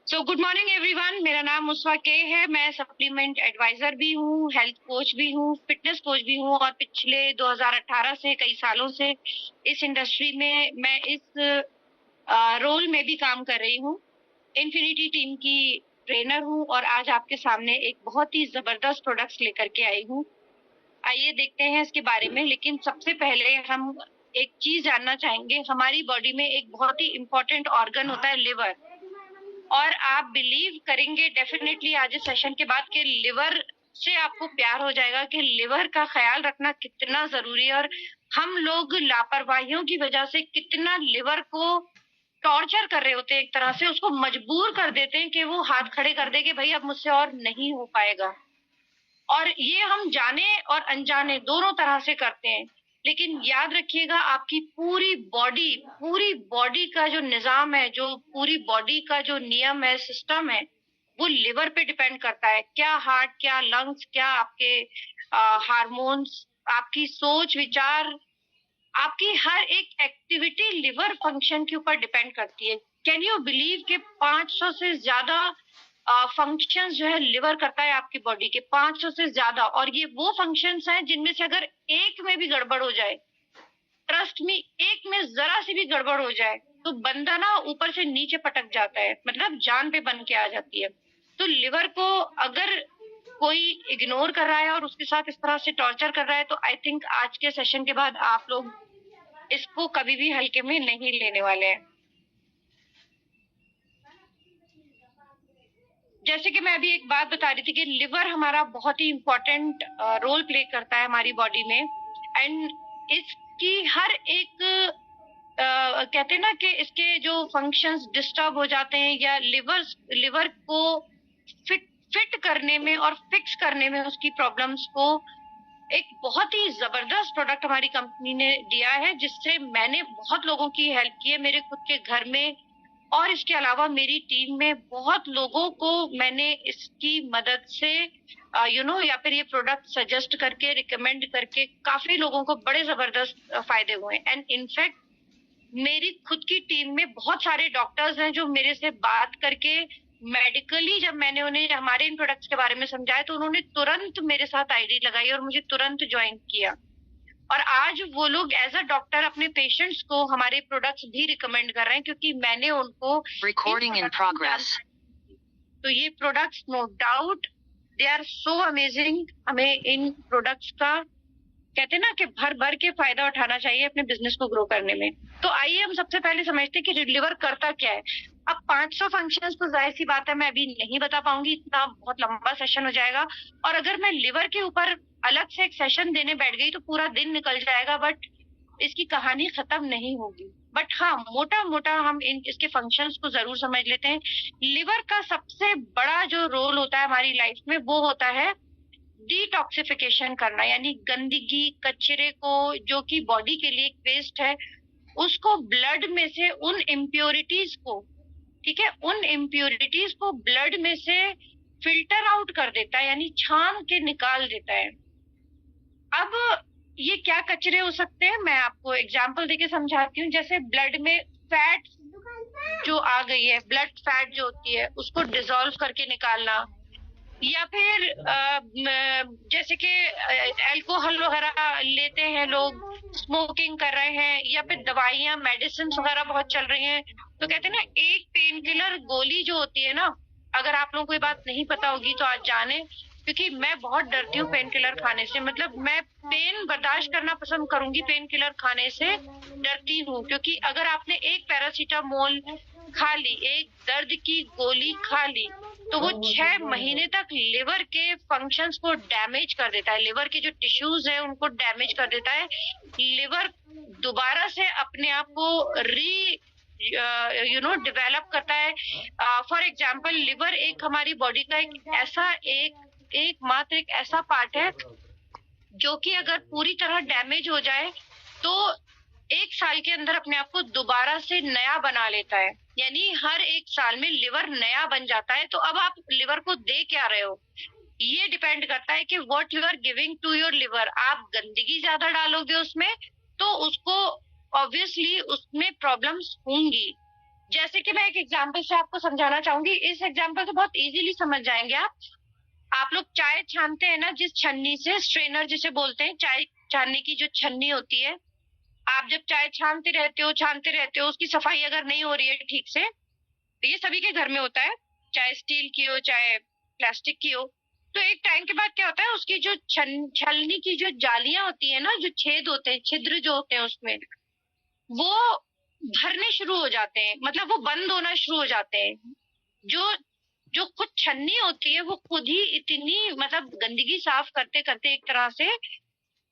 Good morning everyone. मेरा नाम मुस्वा के है। मैं सप्लीमेंट एडवाइजर भी हूँ, हेल्थ कोच भी हूँ, फिटनेस कोच भी हूँ और पिछले 2018 से कई सालों से इस इंडस्ट्री में मैं इस रोल में भी काम कर रही हूँ। इन्फिनिटी टीम की ट्रेनर हूँ और आज आपके सामने एक बहुत ही जबरदस्त प्रोडक्ट्स लेकर के आई हूँ। आइए देखते हैं इसके बारे में। लेकिन सबसे पहले हम एक चीज जानना चाहेंगे। हमारी बॉडी में एक बहुत ही इम्पोर्टेंट ऑर्गन होता है लिवर, और आप बिलीव करेंगे डेफिनेटली आज इस सेशन के बाद कि लिवर से आपको प्यार हो जाएगा कि लिवर का ख्याल रखना कितना जरूरी है। और हम लोग लापरवाहियों की वजह से कितना लिवर को टॉर्चर कर रहे होते हैं, एक तरह से उसको मजबूर कर देते हैं कि वो हाथ खड़े कर दे कि भाई अब मुझसे और नहीं हो पाएगा। और ये हम जाने और अनजाने दोनों तरह से करते हैं। लेकिन याद रखिएगा, आपकी पूरी बॉडी का जो निजाम है, जो पूरी बॉडी का जो नियम है, सिस्टम है, वो लिवर पे डिपेंड करता है। क्या हार्ट, क्या लंग्स, क्या आपके हार्मोन्स, आपकी सोच विचार, आपकी हर एक एक्टिविटी लिवर फंक्शन के ऊपर डिपेंड करती है। कैन यू बिलीव कि 500 से ज्यादा फंक्शंस जो है लिवर करता है आपकी बॉडी के, 500 से ज्यादा। और ये वो फंक्शंस हैं जिनमें से अगर एक में भी गड़बड़ हो जाए, ट्रस्ट मी, एक में जरा सी भी गड़बड़ हो जाए तो बंदा ना ऊपर से नीचे पटक जाता है, मतलब जान पे बन के आ जाती है। तो लिवर को अगर कोई इग्नोर कर रहा है और उसके साथ इस तरह से टॉर्चर कर रहा है, तो आई थिंक आज के सेशन के बाद आप लोग इसको कभी भी हल्के में नहीं लेने वाले हैं। जैसे कि मैं अभी एक बात बता रही थी कि लिवर हमारा बहुत ही इम्पोर्टेंट रोल प्ले करता है हमारी बॉडी में। एंड इसकी हर एक कहते हैं ना कि इसके जो फंक्शंस डिस्टर्ब हो जाते हैं या लिवर को फिट करने में और फिक्स करने में उसकी प्रॉब्लम्स को, एक बहुत ही जबरदस्त प्रोडक्ट हमारी कंपनी ने दिया है जिससे मैंने बहुत लोगों की हेल्प की है मेरे खुद के घर में। और इसके अलावा मेरी टीम में बहुत लोगों को मैंने इसकी मदद से या फिर ये प्रोडक्ट सजेस्ट करके, रिकमेंड करके काफी लोगों को बड़े जबरदस्त फायदे हुए। एंड इनफैक्ट मेरी खुद की टीम में बहुत सारे डॉक्टर्स हैं जो मेरे से बात करके मेडिकली, जब मैंने उन्हें हमारे इन प्रोडक्ट्स के बारे में समझाया तो उन्होंने तुरंत मेरे साथ आईडी लगाई और मुझे तुरंत ज्वाइन किया। और आज वो लोग एज अ डॉक्टर अपने पेशेंट्स को हमारे प्रोडक्ट्स भी रिकमेंड कर रहे हैं क्योंकि मैंने उनको रिकॉर्डिंग इन प्रोग्रेस। तो ये products no doubt they are so amazing. हमें इन प्रोडक्ट्स का, कहते हैं ना कि भर भर के फायदा उठाना चाहिए अपने बिजनेस को ग्रो करने में। तो आइए हम सबसे पहले समझते हैं कि लिवर करता क्या है। अब 500 फंक्शंस तो जाहिर सी बात है मैं अभी नहीं बता पाऊंगी, इतना बहुत लंबा सेशन हो जाएगा। और अगर मैं लिवर के ऊपर अलग से एक सेशन देने बैठ गई तो पूरा दिन निकल जाएगा, बट इसकी कहानी खत्म नहीं होगी। बट हाँ, मोटा मोटा हम इसके फंक्शंस को जरूर समझ लेते हैं। लिवर का सबसे बड़ा जो रोल होता है हमारी लाइफ में वो होता है डिटॉक्सिफिकेशन करना, यानी गंदगी, कचरे को, जो कि बॉडी के लिए एक वेस्ट है, उसको ब्लड में से उन इम्प्योरिटीज को, ठीक है, उन इम्प्योरिटीज को ब्लड में से फिल्टर आउट कर देता है, यानी छान के निकाल देता है। अब ये क्या कचरे हो सकते हैं, मैं आपको एग्जांपल देके समझाती हूँ। जैसे ब्लड में फैट जो आ गई है, ब्लड फैट जो होती है उसको डिसॉल्व करके निकालना, या फिर जैसे कि अल्कोहल वगैरह लेते हैं लोग, स्मोकिंग कर रहे हैं, या फिर दवाइयां, मेडिसिन वगैरह बहुत चल रही हैं। तो कहते हैं ना, एक पेन किलर गोली जो होती है ना, अगर आप लोगों को ये बात नहीं पता होगी तो आज जाने, क्योंकि मैं बहुत डरती हूँ पेन किलर खाने से। मतलब मैं पेन बर्दाश्त करना पसंद करूंगी, पेन किलर खाने से डरती हूँ। क्योंकि अगर आपने एक पैरासीटामोल खा ली, एक दर्द की गोली खा ली, तो वो 6 महीने तक लिवर के फंक्शंस को डैमेज कर देता है, लिवर के जो टिश्यूज है उनको डैमेज कर देता है। लिवर दोबारा से अपने आप को डेवलप करता है। फॉर एग्जाम्पल, लिवर एक हमारी बॉडी का एकमात्र एक ऐसा पार्ट है जो कि अगर पूरी तरह डैमेज हो जाए तो 1 साल के अंदर अपने आप को दोबारा से नया बना लेता है, यानी हर 1 साल में लिवर नया बन जाता है। तो अब आप लिवर को दे क्या रहे हो, ये डिपेंड करता है कि what you are giving to your liver. आप गंदगी ज्यादा डालोगे उसमें तो उसको ऑब्वियसली उसमें प्रॉब्लम्स होंगी। जैसे कि मैं एक एग्जांपल से आपको समझाना चाहूंगी, इस एग्जांपल से बहुत इजीली समझ जाएंगे आप लोग चाय छानते हैं ना, जिस छन्नी से, स्ट्रेनर जिसे बोलते हैं, चाय छानने की जो छन्नी होती है, आप जब चाय छानते रहते हो, उसकी सफाई अगर नहीं हो रही है ठीक से, तो ये सभी के घर में होता है, चाहे स्टील की हो चाहे प्लास्टिक की हो, तो एक टाइम के बाद क्या होता है, उसकी जो छलनी की जो जालियां होती है ना, जो छेद होते हैं, छिद्र जो होते हैं उसमें, वो भरने शुरू हो जाते हैं, मतलब वो बंद होना शुरू हो जाते हैं। जो जो खुद छन्नी होती है वो खुद ही इतनी, मतलब गंदगी साफ करते करते एक तरह से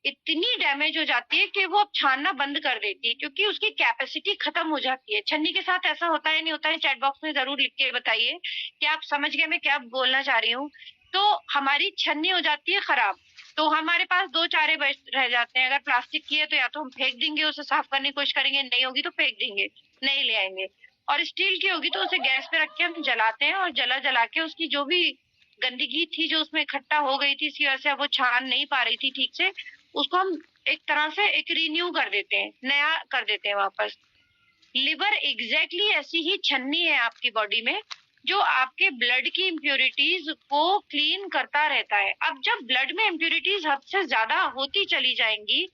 इतनी डैमेज हो जाती है कि वो अब छानना बंद कर देती है, क्योंकि उसकी कैपेसिटी खत्म हो जाती है। छन्नी के साथ ऐसा होता है नहीं होता है, चैट बॉक्स में जरूर लिख के बताइए कि आप समझ गए मैं क्या बोलना चाह रही हूँ। तो हमारी छन्नी हो जाती है खराब, तो हमारे पास दो चारे बच रह जाते हैं। अगर प्लास्टिक की है तो या तो हम फेंक देंगे, उसे साफ करने की कोशिश करेंगे, नहीं होगी तो फेंक देंगे, नहीं ले आएंगे। और स्टील की होगी तो उसे गैस पे रख के हम जलाते हैं, और जला जला के उसकी जो भी गंदगी थी जो उसमें इकट्ठा हो गई थी, इसी वजह से वो छान नहीं पा रही थी ठीक से, उसको हम एक तरह से एक रिन्यू कर देते हैं, नया कर देते हैं वापस। लिवर एग्जैक्टली ऐसी ही छन्नी है आपकी बॉडी में, जो आपके ब्लड की इम्प्योरिटीज को क्लीन करता रहता है। अब जब ब्लड में इम्प्योरिटीज हद से ज्यादा होती चली जाएंगी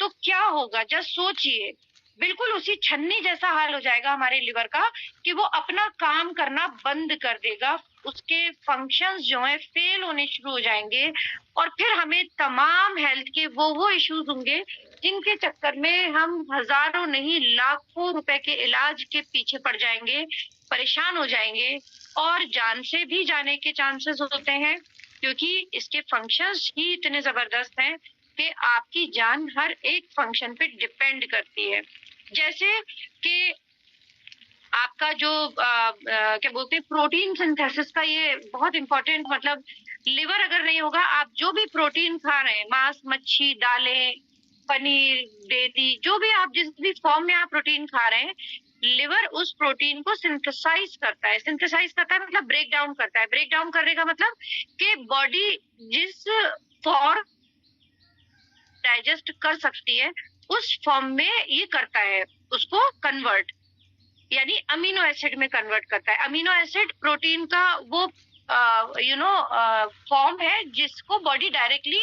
तो क्या होगा, जस्ट सोचिए। बिल्कुल उसी छन्नी जैसा हाल हो जाएगा हमारे लिवर का, कि वो अपना काम करना बंद कर देगा, उसके फंक्शंस जो है फेल होने शुरू हो जाएंगे, और फिर हमें तमाम हेल्थ के वो इश्यूज होंगे जिनके चक्कर में हम हजारों नहीं लाखों रुपए के इलाज के पीछे पड़ जाएंगे, परेशान हो जाएंगे, और जान से भी जाने के चांसेस होते हैं, क्योंकि इसके फंक्शंस ही इतने जबरदस्त हैं कि आपकी जान हर एक फंक्शन पे डिपेंड करती है। जैसे कि आपका जो क्या बोलते हैं, प्रोटीन सिंथेसिस का ये बहुत इंपॉर्टेंट, मतलब लिवर अगर नहीं होगा, आप जो भी प्रोटीन खा रहे हैं, मांस, मच्छी, दालें, पनीर, डेयरी, जो भी आप जिस भी फॉर्म में आप प्रोटीन खा रहे हैं, लिवर उस प्रोटीन को सिंथेसाइज करता है। सिंथेसाइज करता है मतलब ब्रेक डाउन करता है। ब्रेक डाउन करने का मतलब कि बॉडी जिस फॉर्म डाइजेस्ट कर सकती है उस फॉर्म में ये करता है, उसको कन्वर्ट, यानी अमीनो एसिड में कन्वर्ट करता है। अमीनो एसिड प्रोटीन का वो फॉर्म है जिसको बॉडी डायरेक्टली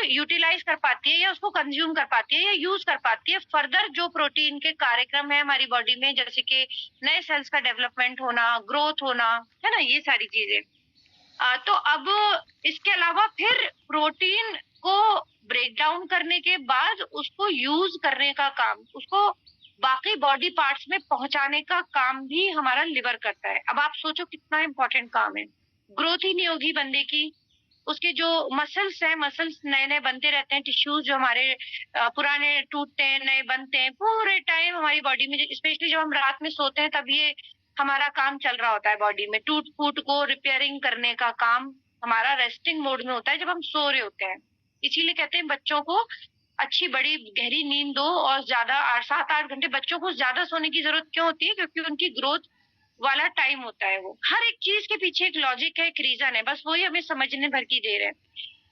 यूटिलाइज कर पाती है, या उसको कंज्यूम कर पाती है, या यूज कर पाती है। फर्दर जो प्रोटीन के कार्यक्रम है हमारी बॉडी में, जैसे कि नए सेल्स का डेवलपमेंट होना, ग्रोथ होना, है ना, ये सारी चीजें। तो अब इसके अलावा फिर प्रोटीन को ब्रेक डाउन करने के बाद उसको यूज करने का काम, उसको बाकी बॉडी पार्ट्स में पहुंचाने का काम भी हमारा लिवर करता है। अब आप सोचो कितना इंपॉर्टेंट काम है। ग्रोथ ही नहीं होगी बंदे की, उसके जो मसल्स हैं, मसल्स नए नए बनते रहते हैं, टिश्यूज जो हमारे पुराने टूटते हैं, नए बनते हैं पूरे टाइम हमारी बॉडी में, स्पेशली जब हम रात में सोते हैं तब ये हमारा काम चल रहा होता है बॉडी में, टूट फूट को रिपेयरिंग करने का काम हमारा रेस्टिंग मोड में होता है जब हम सो रहे होते हैं। इसीलिए कहते हैं बच्चों को अच्छी बड़ी गहरी नींद दो, और ज्यादा 7-8 घंटे बच्चों को ज्यादा सोने की जरूरत क्यों होती है, क्योंकि उनकी ग्रोथ वाला टाइम होता है वो। हर एक चीज के पीछे एक लॉजिक है, एक रीजन है, बस वही हमें समझने भर की देर है।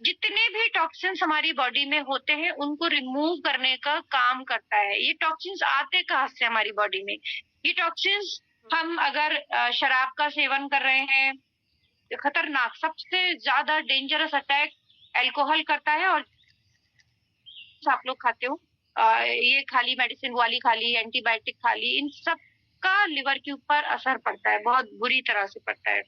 जितने भी टॉक्सिन्स हमारी बॉडी में होते हैं उनको रिमूव करने का काम करता है। ये टॉक्सिन्स आते कहाँ से हमारी बॉडी में, ये टॉक्सिन्स, हम अगर शराब का सेवन कर रहे हैं, खतरनाक सबसे ज्यादा डेंजरस अटैक अल्कोहल करता है, और आप लोग खाते हो ये खाली मेडिसिन वाली, खाली एंटीबायोटिक खाली, इन सब का लिवर के ऊपर असर पड़ता है, बहुत बुरी तरह से पड़ता है,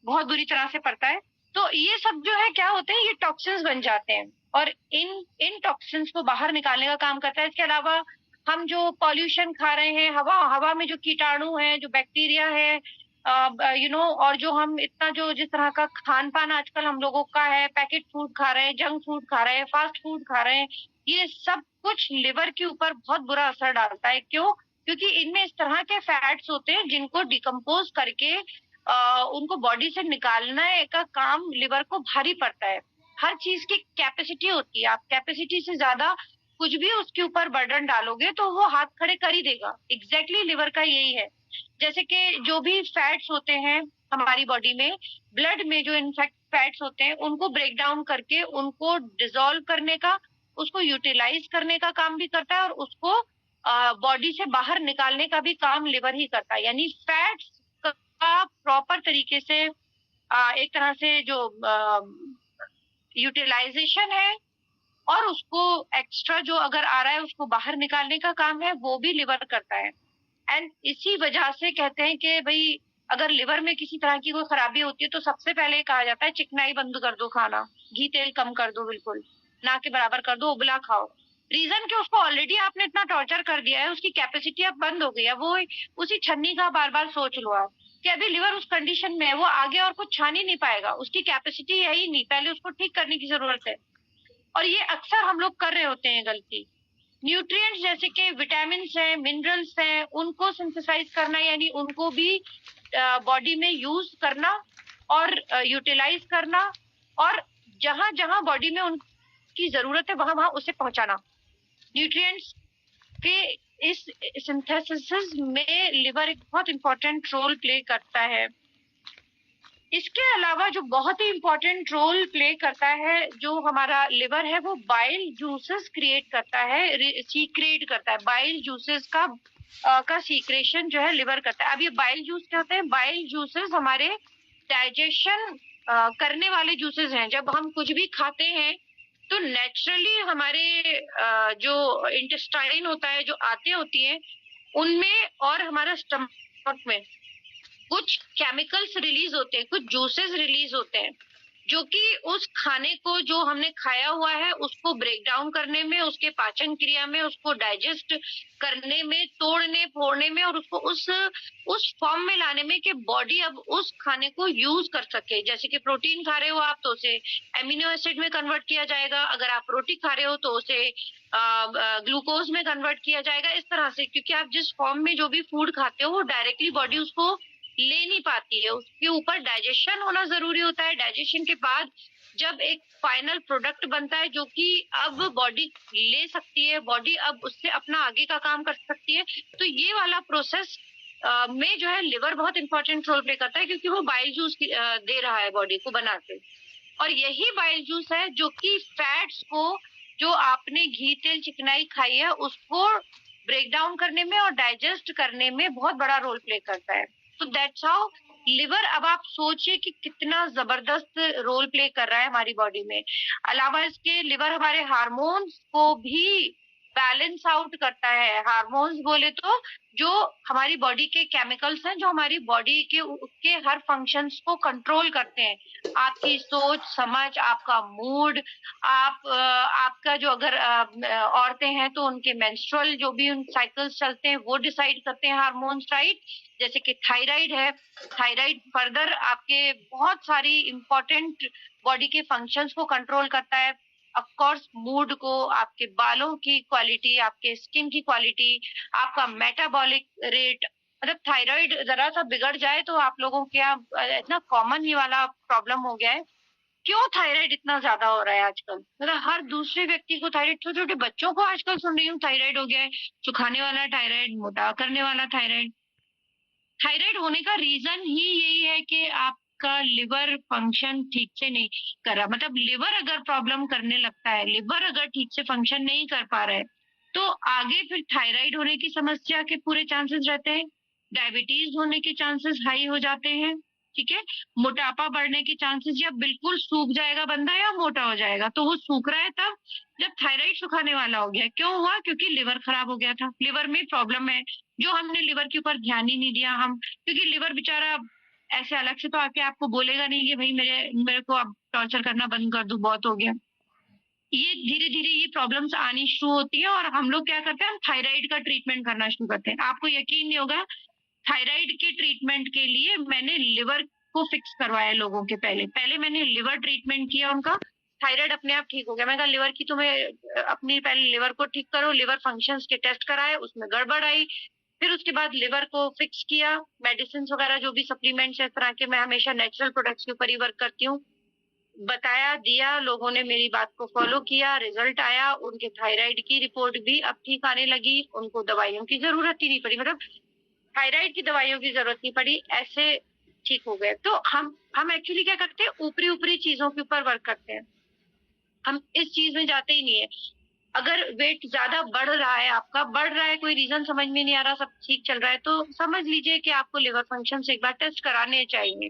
बहुत बुरी तरह से पड़ता है। तो ये सब जो है क्या होते हैं, ये टॉक्सिन्स बन जाते हैं, और इन इन टॉक्सिन्स को बाहर निकालने का काम करता है। इसके अलावा हम जो पॉल्यूशन खा रहे हैं, हवा हवा में जो कीटाणु है, जो बैक्टीरिया है, और जो हम इतना जो जिस तरह का खान पान आजकल हम लोगों का है, पैकेट फूड खा रहे हैं, जंक फूड खा रहे हैं, फास्ट फूड खा रहे हैं, ये सब कुछ लिवर के ऊपर बहुत बुरा असर डालता है। क्यों? क्योंकि इनमें इस तरह के फैट्स होते हैं जिनको डिकम्पोज करके उनको बॉडी से निकालने का काम लिवर को भारी पड़ता है। हर चीज की कैपेसिटी होती है, आप कैपेसिटी से ज्यादा कुछ भी उसके ऊपर बर्डन डालोगे तो वो हाथ खड़े कर ही देगा। एग्जैक्टली लिवर का यही है। जैसे कि जो भी फैट्स होते हैं हमारी बॉडी में, ब्लड में जो इनफैक्ट फैट्स होते हैं, उनको ब्रेक डाउन करके उनको डिसॉल्व करने का उसको यूटिलाइज करने का काम भी करता है और उसको बॉडी से बाहर निकालने का भी काम लिवर ही करता है। यानी फैट्स का प्रॉपर तरीके से एक तरह से जो यूटिलाइजेशन है और उसको एक्स्ट्रा जो अगर आ रहा है उसको बाहर निकालने का काम है, वो भी लिवर करता है। एंड इसी वजह से कहते हैं कि भाई अगर लिवर में किसी तरह की कोई खराबी होती है तो सबसे पहले कहा जाता है चिकनाई बंद कर दो, खाना घी तेल कम कर दो, बिल्कुल ना के बराबर कर दो, उबला खाओ। रीजन कि उसको ऑलरेडी आपने इतना टॉर्चर कर दिया है, उसकी कैपेसिटी अब बंद हो गई है। वो उसी छन्नी का बार बार सोच लो आप कि अभी लिवर उस कंडीशन में है, वो आगे और कुछ छान ही नहीं पाएगा, उसकी कैपेसिटी है ही नहीं, पहले उसको ठीक करने की जरूरत है। और ये अक्सर हम लोग कर रहे होते हैं गलती। न्यूट्रिएंट्स जैसे कि विटामिन है, मिनरल्स हैं, उनको सिंथेसाइज करना यानी उनको भी बॉडी में यूज करना और यूटिलाइज करना, और जहां जहां बॉडी में उनकी जरूरत है वहां वहां उसे पहुंचाना। न्यूट्रिएंट्स के इस सिंथेसिस में लिवर एक बहुत इंपॉर्टेंट रोल प्ले करता है। इसके अलावा जो बहुत ही इंपॉर्टेंट रोल प्ले करता है जो हमारा लिवर है, वो बाइल जूसेस क्रिएट करता है, सीक्रेट करता है। बाइल जूसेस का सीक्रेशन जो है लिवर करता है। अब ये बाइल जूस क्या होते हैं? बाइल जूसेस हमारे डाइजेशन करने वाले जूसेस हैं। जब हम कुछ भी खाते हैं तो नेचुरली हमारे जो इंटेस्टाइन होता है, जो आते होती हैं उनमें और हमारा स्टमक में कुछ केमिकल्स रिलीज होते हैं, कुछ जूसेस रिलीज होते हैं जो कि उस खाने को जो हमने खाया हुआ है उसको ब्रेक डाउन करने में, उसके पाचन क्रिया में, उसको डाइजेस्ट करने में, तोड़ने फोड़ने में और उसको उस फॉर्म में लाने में कि बॉडी अब उस खाने को यूज कर सके। जैसे कि प्रोटीन खा रहे हो आप तो उसे एमिनो एसिड में कन्वर्ट किया जाएगा, अगर आप रोटी खा रहे हो तो उसे ग्लूकोज में कन्वर्ट किया जाएगा, इस तरह से। क्योंकि आप जिस फॉर्म में जो भी फूड खाते हो वो डायरेक्टली बॉडी उसको ले नहीं पाती है, उसके ऊपर डाइजेशन होना जरूरी होता है। डाइजेशन के बाद जब एक फाइनल प्रोडक्ट बनता है जो कि अब बॉडी ले सकती है, बॉडी अब उससे अपना आगे का काम कर सकती है, तो ये वाला प्रोसेस में जो है लिवर बहुत इंपॉर्टेंट रोल प्ले करता है, क्योंकि वो बाइल जूस दे रहा है बॉडी को बना के। और यही बाइल जूस है जो कि फैट्स को, जो आपने घी तेल चिकनाई खाई है, उसको ब्रेक डाउन करने में और डाइजेस्ट करने में बहुत बड़ा रोल प्ले करता है। तो दैट्स हाउ लिवर, अब आप सोचिए कि कितना जबरदस्त रोल प्ले कर रहा है हमारी बॉडी में। अलावा इसके लिवर हमारे हार्मोन्स को भी बैलेंस आउट करता है। हार्मोन्स बोले तो जो हमारी बॉडी के केमिकल्स हैं, जो हमारी बॉडी के हर फंक्शंस को कंट्रोल करते हैं। आपकी सोच समझ, आपका मूड, आपका जो अगर औरतें हैं तो उनके मेंस्ट्रुअल जो भी उन साइकिल्स चलते हैं वो डिसाइड करते हैं हार्मोन्स, राइट। जैसे कि थायराइड है, थायराइड फर्दर आपके बहुत सारी इंपॉर्टेंट बॉडी के फंक्शंस को कंट्रोल करता है। ऑफ कोर्स मूड को, आपके बालों की क्वालिटी, आपके स्किन की क्वालिटी, आपका मेटाबॉलिक रेट। मतलब थायराइड जरा सा बिगड़ जाए तो आप लोगों के यहाँ इतना कॉमन ये वाला प्रॉब्लम हो गया है। क्यों थायराइड इतना ज्यादा हो रहा है आजकल? मतलब हर दूसरे व्यक्ति को थायराइड, छोटे छोटे बच्चों को आजकल सुन रही हूँ थायराइड हो गया है, सुखाने वाला थायराइड, मोटा करने वाला थायराइड। थायराइड होने का रीजन ही यही है कि आपका लिवर फंक्शन ठीक से नहीं कर रहा। मतलब लिवर अगर प्रॉब्लम करने लगता है, लिवर अगर ठीक से फंक्शन नहीं कर पा रहा है, तो आगे फिर थायराइड होने की समस्या के पूरे चांसेस रहते हैं, डायबिटीज होने के चांसेस हाई हो जाते हैं, ठीक है, मोटापा बढ़ने के चांसेस, या बिल्कुल सूख जाएगा बंदा या मोटा हो जाएगा। तो वो सूख रहा है तब जब थायराइड सुखाने वाला हो गया। क्यों हुआ? क्योंकि लिवर खराब हो गया था, लिवर में प्रॉब्लम है, जो हमने लिवर के ऊपर ध्यान ही नहीं दिया हम। क्योंकि लिवर बेचारा ऐसे अलग से तो आके आपको बोलेगा नहीं कि भाई मेरे को अब टॉर्चर करना बंद कर दो, बहुत हो गया। ये धीरे धीरे ये प्रॉब्लम्स आनी शुरू होती है और हम लोग क्या करते हैं, हम थायराइड का ट्रीटमेंट करना शुरू करते हैं। आपको यकीन नहीं होगा, थायराइड के ट्रीटमेंट के लिए मैंने लिवर को फिक्स करवाया लोगों के। पहले मैंने लिवर ट्रीटमेंट किया उनका, थायराइड अपने आप ठीक हो गया। मैं कहा लिवर की तुम्हें अपनी पहले लिवर को ठीक करो, लिवर फंक्शंस के टेस्ट कराए, उसमें गड़बड़ आई, फिर उसके बाद लिवर को फिक्स किया। मेडिसिन वगैरह जो भी सप्लीमेंट्स इस तरह के, मैं हमेशा नेचुरल प्रोडक्ट्स के ऊपर ही वर्क करती हूँ, बताया दिया, लोगों ने मेरी बात को फॉलो किया, रिजल्ट आया, उनके थायराइड की रिपोर्ट भी अब ठीक आने लगी, उनको दवाइयों की जरूरत ही नहीं पड़ी। मतलब थायराइड की दवाइयों की जरूरत नहीं पड़ी, ऐसे ठीक हो गए। तो हम एक्चुअली क्या करते हैं, ऊपरी ऊपरी चीजों के ऊपर वर्क करते हैं, हम इस चीज में जाते ही नहीं है। अगर वेट ज्यादा बढ़ रहा है, आपका बढ़ रहा है, कोई रीजन समझ में नहीं आ रहा, सब ठीक चल रहा है, तो समझ लीजिए कि आपको लिवर फंक्शन से एक बार टेस्ट कराने चाहिए।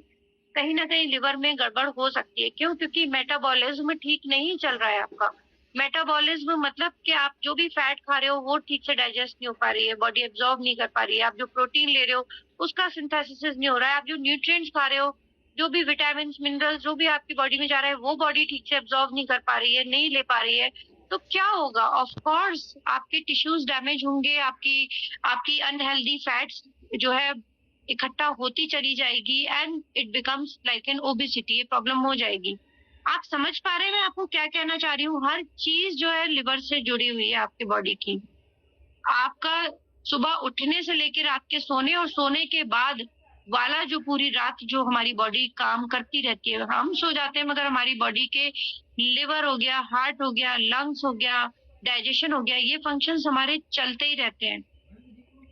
कहीं ना कहीं लिवर में गड़बड़ हो सकती है। क्यों? क्योंकि मेटाबॉलिज्म ठीक नहीं चल रहा है आपका। मेटाबॉलिज्म मतलब कि आप जो भी फैट खा रहे हो वो ठीक से डाइजेस्ट नहीं हो पा रही है, बॉडी एब्जॉर्ब नहीं कर पा रही है। आप जो प्रोटीन ले रहे हो उसका सिंथेसिस नहीं हो रहा है। आप जो न्यूट्रिएंट्स खा रहे हो, जो भी विटामिन मिनरल्स जो भी आपकी बॉडी में जा रहा है, वो बॉडी ठीक से एब्जॉर्ब नहीं कर पा रही है, नहीं ले पा रही है। तो क्या होगा? ऑफ कोर्स आपके टिश्यूज डैमेज होंगे, आपकी आपकी अनहेल्दी फैट्स जो है इकट्ठा होती चली जाएगी and it becomes like an obesity, ये प्रॉब्लम हो जाएगी। आप समझ पा रहे हैं मैं आपको क्या कहना चाह रही हूँ? हर चीज जो है लिवर से जुड़ी हुई है आपकी बॉडी की। आपका सुबह उठने से लेकर रात के सोने और सोने के बाद वाला जो पूरी रात जो हमारी बॉडी काम करती रहती है, हम सो जाते हैं मगर हमारी बॉडी के लिवर हो गया, हार्ट हो गया, लंग्स हो गया, डाइजेशन हो गया, ये फंक्शंस हमारे चलते ही रहते हैं।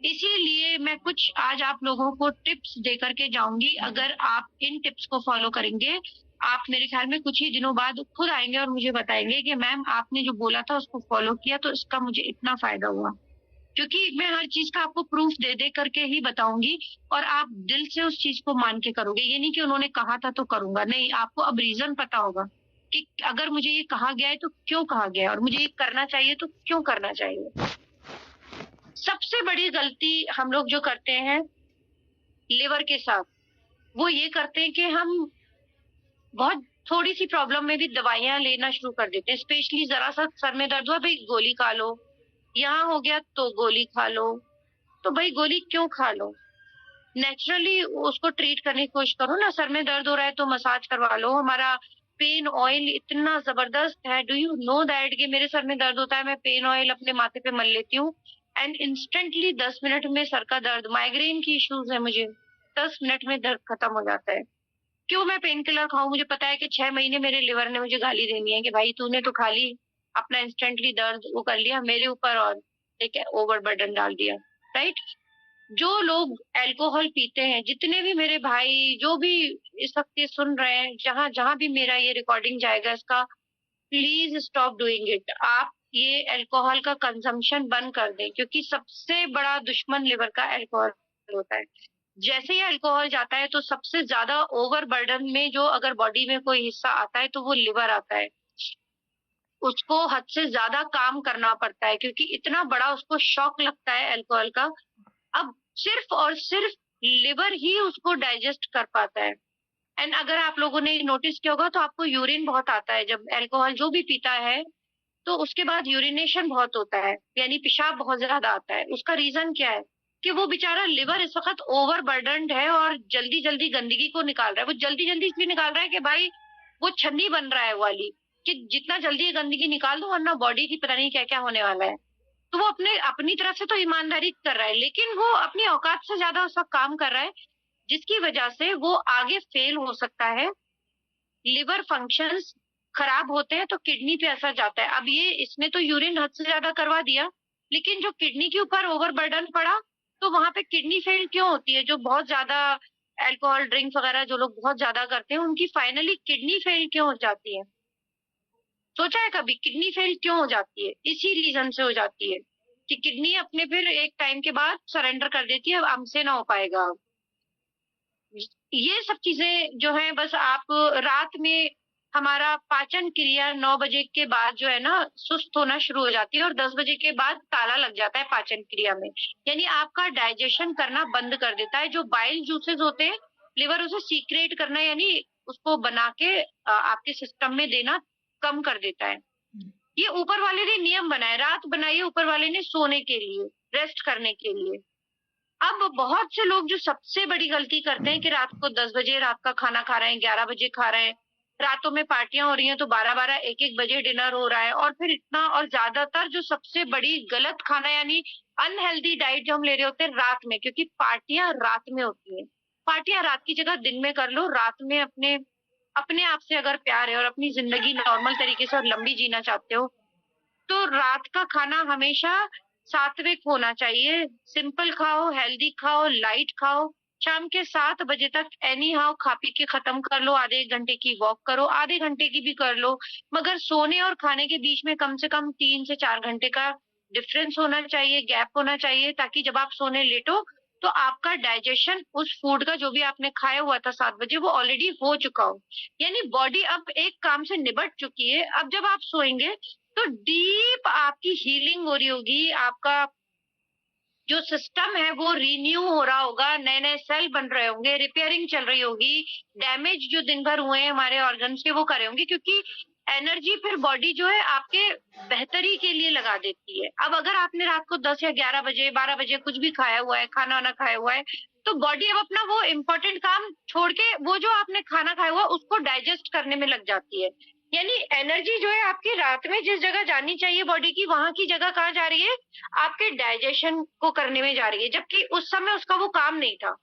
इसीलिए मैं कुछ आज आप लोगों को टिप्स दे करके जाऊंगी। अगर आप इन टिप्स को फॉलो करेंगे, आप मेरे ख्याल में कुछ ही दिनों बाद खुद आएंगे और मुझे बताएंगे कि मैम आपने जो बोला था उसको फॉलो किया तो इसका मुझे इतना फायदा हुआ। क्योंकि मैं हर चीज का आपको प्रूफ दे दे करके ही बताऊंगी और आप दिल से उस चीज को मान के करोगे। ये नहीं कि उन्होंने कहा था तो करूंगा, नहीं, आपको अब रीजन पता होगा कि अगर मुझे ये कहा गया है तो क्यों कहा गया है, और मुझे ये करना चाहिए तो क्यों करना चाहिए। सबसे बड़ी गलती हम लोग जो करते हैं लिवर के साथ, वो ये करते हैं कि हम बहुत थोड़ी सी प्रॉब्लम में भी दवाइयां लेना शुरू कर देते हैं। स्पेशली जरा सा सर में दर्द हुआ, भाई गोली खा लो, यहाँ हो गया तो गोली खा लो। तो भाई गोली क्यों खा लो? नेचुरली उसको ट्रीट करने की कोशिश करो ना। सर में दर्द हो रहा है तो मसाज करवा लो। हमारा पेन ऑयल इतना जबरदस्त है, डू यू नो दैट कि मेरे सर में दर्द होता है, मैं पेन ऑयल अपने माथे पे मल लेती हूँ एंड इंस्टेंटली 10 मिनट में सर का दर्द, माइग्रेन की इश्यूज है मुझे, 10 मिनट में दर्द खत्म हो जाता है। क्यों मैं पेन किलर खाऊं? मुझे पता है कि 6 महीने मेरे लिवर ने मुझे गाली देनी है कि भाई तूने तो खा ली, अपना इंस्टेंटली दर्द वो कर लिया मेरे ऊपर और एक ओवर बर्डन डाल दिया, राइट? जो लोग अल्कोहल पीते हैं, जितने भी मेरे भाई जो भी इस वक्त ये सुन रहे हैं, जहां जहां भी मेरा ये रिकॉर्डिंग जाएगा इसका, प्लीज स्टॉप डूइंग इट। आप ये अल्कोहल का कंजम्पशन बंद कर दें, क्योंकि सबसे बड़ा दुश्मन लिवर का अल्कोहल होता है। जैसे ही अल्कोहल जाता है तो सबसे ज्यादा ओवर बर्डन में जो अगर बॉडी में कोई हिस्सा आता है तो वो लिवर आता है। उसको हद से ज्यादा काम करना पड़ता है क्योंकि इतना बड़ा उसको शॉक लगता है अल्कोहल का। अब सिर्फ और सिर्फ लिवर ही उसको डाइजेस्ट कर पाता है। एंड अगर आप लोगों ने नोटिस किया होगा तो आपको यूरिन बहुत आता है जब अल्कोहल जो भी पीता है, तो उसके बाद यूरिनेशन बहुत होता है, यानी पेशाब बहुत ज्यादा आता है। उसका रीजन क्या है? कि वो बेचारा लिवर इस वक्त ओवर बर्डनड है और जल्दी जल्दी गंदगी को निकाल रहा है। वो जल्दी जल्दी इसलिए निकाल रहा है कि भाई वो छन्नी बन रहा है वो वाली, कि जितना जल्दी ये गंदगी निकाल दो वरना बॉडी की पता नहीं क्या क्या होने वाला है। तो वो अपने अपनी तरफ से तो ईमानदारी कर रहा है, लेकिन वो अपनी औकात से ज्यादा उसका काम कर रहा है, जिसकी वजह से वो आगे फेल हो सकता है। लिवर फंक्शंस खराब होते हैं तो किडनी पे असर जाता है। अब ये इसने तो यूरिन हद से ज्यादा करवा दिया, लेकिन जो किडनी के ऊपर ओवर बर्डन पड़ा तो वहां पे किडनी फेल क्यों होती है? जो बहुत ज्यादा अल्कोहल ड्रिंक्स वगैरह जो लोग बहुत ज्यादा करते हैं उनकी फाइनली किडनी फेल क्यों हो जाती है? सोचा है कभी किडनी फेल क्यों हो जाती है? इसी रीजन से हो जाती है कि किडनी अपने फिर एक टाइम के बाद सरेंडर कर देती है, अब हमसे ना हो पाएगा। ये सब चीजें जो है बस आप रात में, हमारा पाचन क्रिया 9 बजे के बाद जो है ना सुस्त होना शुरू हो जाती है और 10 बजे के बाद ताला लग जाता है पाचन क्रिया में, यानी आपका डाइजेशन करना बंद कर देता है। जो बाइल जूसेस होते हैं लिवर उसे सीक्रेट करना यानी उसको बना के आपके सिस्टम में देना कम कर देता है। ये ऊपर वाले ने नियम बनाए, रात बनाई है ऊपर वाले ने सोने के लिए, रेस्ट करने के लिए। अब बहुत से लोग जो सबसे बड़ी गलती करते हैं कि रात को 10 बजे रात का खाना खा रहे हैं, 11 बजे खा रहे हैं, रातों में पार्टियां हो रही हैं तो 12-12 1-1 बजे डिनर हो रहा है, और फिर इतना, और ज्यादातर जो सबसे बड़ी गलत खाना यानी अनहेल्दी डाइट जो हम ले रहे होते हैं रात में, क्योंकि पार्टियां रात में होती हैं। पार्टियां रात की जगह दिन में कर लो। रात में अपने अपने आप से अगर प्यार है और अपनी जिंदगी नॉर्मल तरीके से और लंबी जीना चाहते हो तो रात का खाना हमेशा सात्विक होना चाहिए। सिंपल खाओ, हेल्दी खाओ, लाइट खाओ, शाम के 7 बजे तक एनी हाउ खा पी के खत्म कर लो, आधे 1 घंटे की वॉक करो, आधे घंटे की भी कर लो, मगर सोने और खाने के बीच में कम से कम 3 से 4 घंटे का डिफरेंस होना चाहिए, गैप होना चाहिए, ताकि जब आप सोने लेटो तो आपका डाइजेशन उस फूड का जो भी आपने खाया हुआ था 7 बजे वो ऑलरेडी हो चुका हो, यानी बॉडी अब एक काम से निबट चुकी है। अब जब आप सोएंगे तो डीप आपकी हीलिंग हो रही होगी, आपका जो सिस्टम है वो रीन्यू हो रहा होगा, नए नए सेल बन रहे होंगे, रिपेयरिंग चल रही होगी, डैमेज जो दिन भर हुए हैं हमारे ऑर्गन्स के वो करे होंगे, क्योंकि एनर्जी फिर बॉडी जो है आपके बेहतरी के लिए लगा देती है। अब अगर आपने रात को 10 या 11 बजे 12 बजे कुछ भी खाया हुआ है, खाना वाना खाया हुआ है, तो बॉडी अब अपना वो इम्पोर्टेंट काम छोड़ के वो जो आपने खाना खाया हुआ उसको डाइजेस्ट करने में लग जाती है। यानी एनर्जी जो है आपकी रात में जिस जगह जानी चाहिए बॉडी की, वहां की जगह कहाँ जा रही है? आपके डाइजेशन को करने में जा रही है, जबकि उस समय उसका वो काम नहीं था।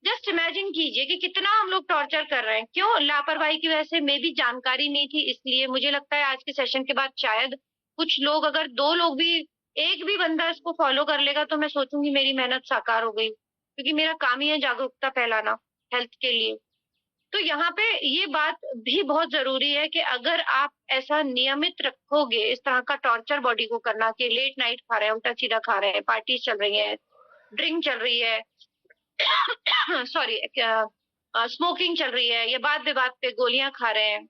जस्ट इमेजिन कीजिए कि कितना हम लोग टॉर्चर कर रहे हैं। क्यों? लापरवाही की वजह से, मे भी जानकारी नहीं थी इसलिए। मुझे लगता है आज के सेशन के बाद शायद कुछ लोग, अगर 2 लोग भी, एक भी बंदा इसको फॉलो कर लेगा तो मैं सोचूंगी मेरी मेहनत साकार हो गई, क्योंकि मेरा काम ही है जागरूकता फैलाना हेल्थ के लिए। तो यहाँ पे ये बात भी बहुत जरूरी है कि अगर आप ऐसा नियमित रखोगे, इस तरह का टॉर्चर बॉडी को करना कि लेट नाइट खा रहे हैं, उल्टा सीधा खा रहे हैं, पार्टी चल रही है, ड्रिंक चल रही है, सॉरी स्मोकिंग चल रही है, या बात बे बात पे गोलियां खा रहे हैं,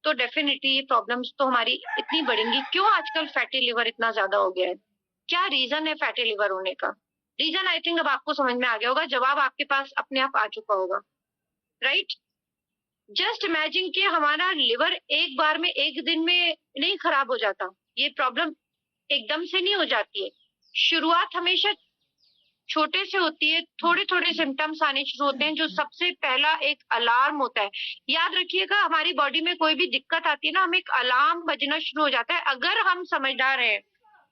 तो डेफिनेटली ये प्रॉब्लम्स तो हमारी इतनी बढ़ेंगी। क्यों आजकल फैटी लिवर इतना ज्यादा हो गया है? क्या रीजन है फैटी लिवर होने का? रीजन आई थिंक अब आपको समझ में आ गया होगा, जवाब आपके पास अपने आप आ चुका होगा, राइट? जस्ट इमेजिन कि हमारा लिवर एक बार में, एक दिन में नहीं खराब हो जाता। ये प्रॉब्लम एकदम से नहीं हो जाती है, शुरुआत हमेशा छोटे से होती है, थोड़े थोड़े सिम्टम्स आने शुरू होते हैं, जो सबसे पहला एक अलार्म होता है। याद रखिएगा, हमारी बॉडी में कोई भी दिक्कत आती है ना, हम एक अलार्म बजना शुरू हो जाता है। अगर हम समझदार हैं,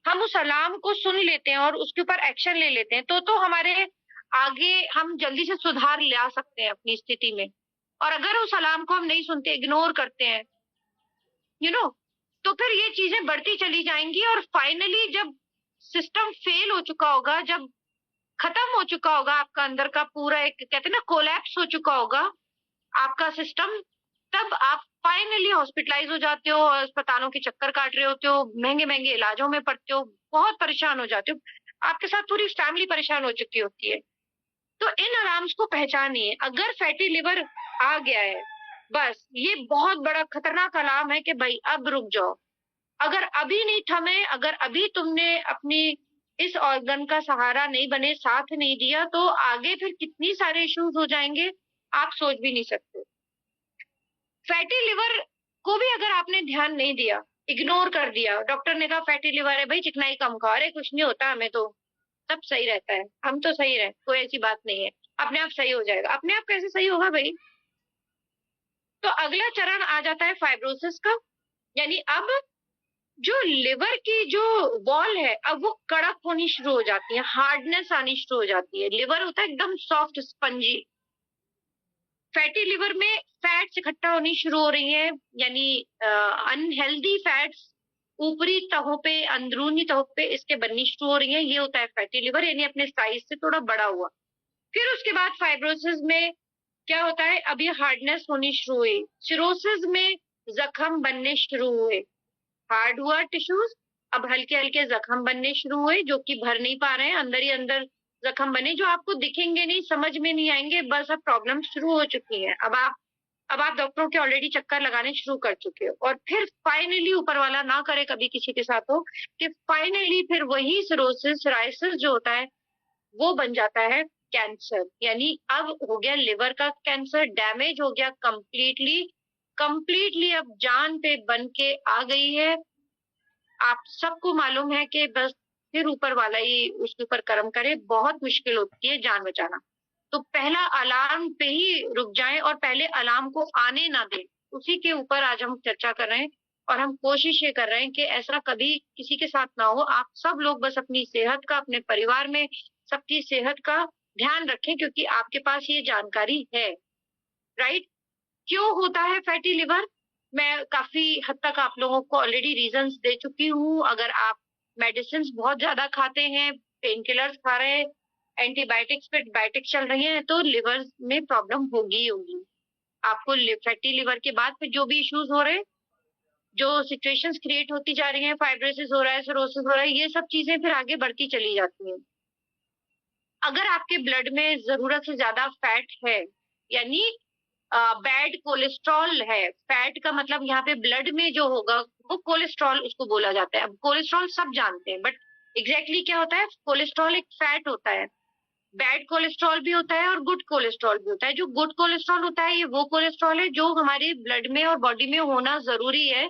हम उस अलार्म को सुन लेते हैं और उसके ऊपर एक्शन ले लेते हैं, तो हमारे आगे हम जल्दी से सुधार ला सकते हैं अपनी स्थिति में। और अगर उस अलार्म को हम नहीं सुनते, इग्नोर करते हैं, तो फिर ये चीजें बढ़ती चली जाएंगी, और फाइनली जब सिस्टम फेल हो चुका होगा, जब खत्म हो चुका होगा आपका अंदर का पूरा, एक कहते हैं ना कोलैप्स हो चुका होगा आपका सिस्टम, तब आप फाइनली हॉस्पिटलाइज हो जाते हो, अस्पतालों के चक्कर काट रहे होते हो, महंगे महंगे इलाजों में पड़ते हो, बहुत परेशान हो जाते हो, आपके साथ पूरी फैमिली परेशान हो चुकी होती है। तो इन अलार्म्स को पहचानिए। अगर फैटी लिवर आ गया है, बस ये बहुत बड़ा खतरनाक अलार्म है कि भाई अब रुक जाओ। अगर अभी नहीं थमे, अगर अभी तुमने अपनी इस ऑर्गन का सहारा नहीं बने, साथ नहीं दिया, तो आगे फिर कितनी सारे इश्यूज हो जाएंगे आप सोच भी नहीं सकते। फैटी लिवर को भी अगर आपने ध्यान नहीं दिया, इग्नोर कर दिया, डॉक्टर ने कहा फैटी लिवर है भाई, चिकनाई कम खाओ, अरे कुछ नहीं होता हमें तो, सब सही रहता है, हम तो सही रहे, कोई ऐसी बात नहीं है, अपने आप सही हो जाएगा। अपने आप कैसे सही होगा भाई? तो अगला चरण आ जाता है फाइब्रोसिस का, यानी अब जो लिवर की जो वॉल है, अब वो कड़क होनी शुरू हो जाती है, हार्डनेस आनी शुरू हो जाती है। लिवर होता है एकदम सॉफ्ट स्पंजी, फैटी लिवर में फैट्स इकट्ठा होनी शुरू हो रही है, यानी अनहेल्दी फैट्स ऊपरी तहों पे, अंदरूनी तहों पे इसके बननी शुरू हो रही है। ये होता है फैटी लिवर, यानी अपने साइज से थोड़ा बड़ा हुआ। फिर उसके बाद फाइब्रोसिस में क्या होता है? अब ये हार्डनेस होनी शुरू हुई, सिरोसिस में जख्म बनने शुरू हुए, हार्ड हुआ टिश्यूज, अब हल्के हल्के जख्म बनने शुरू हुए जो कि भर नहीं पा रहे हैं, अंदर ही अंदर जख्म बने जो आपको दिखेंगे नहीं, समझ में नहीं आएंगे, बस अब प्रॉब्लम शुरू हो चुकी है। अब आप डॉक्टरों के ऑलरेडी चक्कर लगाने शुरू कर चुके हो, और फिर फाइनली, ऊपर वाला ना करे कभी किसी के साथ हो, कि फाइनली फिर वही सिरोसिस, सोराइसिस जो होता है वो बन जाता है कैंसर। यानी अब हो गया लिवर का कैंसर, डैमेज हो गया कंप्लीटली अब जान पे बन के आ गई है। आप सबको मालूम है कि बस फिर ऊपर वाला ही उसके ऊपर कर्म करे, बहुत मुश्किल होती है जान बचाना। तो पहला अलार्म पे ही रुक जाएं और पहले अलार्म को आने ना दें, उसी के ऊपर आज हम चर्चा कर रहे हैं, और हम कोशिश ये कर रहे हैं कि ऐसा कभी किसी के साथ ना हो। आप सब लोग बस अपनी सेहत का, अपने परिवार में सबकी सेहत का ध्यान रखें, क्योंकि आपके पास ये जानकारी है, राइट? क्यों होता है फैटी लिवर? मैं काफी हद तक आप लोगों को ऑलरेडी रीजंस दे चुकी हूँ। अगर आप मेडिसिन बहुत ज्यादा खाते हैं, पेन किलर्स खा रहे हैं, एंटीबायोटिक्स पे बायोटिक्स चल रही हैं तो लिवर में प्रॉब्लम होगी ही होगी आपको। फैटी लिवर के बाद फिर जो भी इश्यूज हो रहे हैं, जो सिचुएशंस क्रिएट होती जा रही हैं, फाइब्रोसिस हो रहा है, सिरोसिस हो रहा है, ये सब चीजें फिर आगे बढ़ती चली जाती हैं। अगर आपके ब्लड में जरूरत से ज्यादा फैट है, यानी बैड कोलेस्ट्रॉल है, फैट का मतलब यहाँ पे ब्लड में जो होगा वो कोलेस्ट्रॉल उसको बोला जाता है। अब कोलेस्ट्रॉल सब जानते हैं, बट एग्जैक्टली क्या होता है? कोलेस्ट्रॉल एक फैट होता है। बैड कोलेस्ट्रॉल भी होता है और गुड कोलेस्ट्रॉल भी होता है। जो गुड कोलेस्ट्रॉल होता है ये वो कोलेस्ट्रॉल है जो हमारे ब्लड में और बॉडी में होना जरूरी है,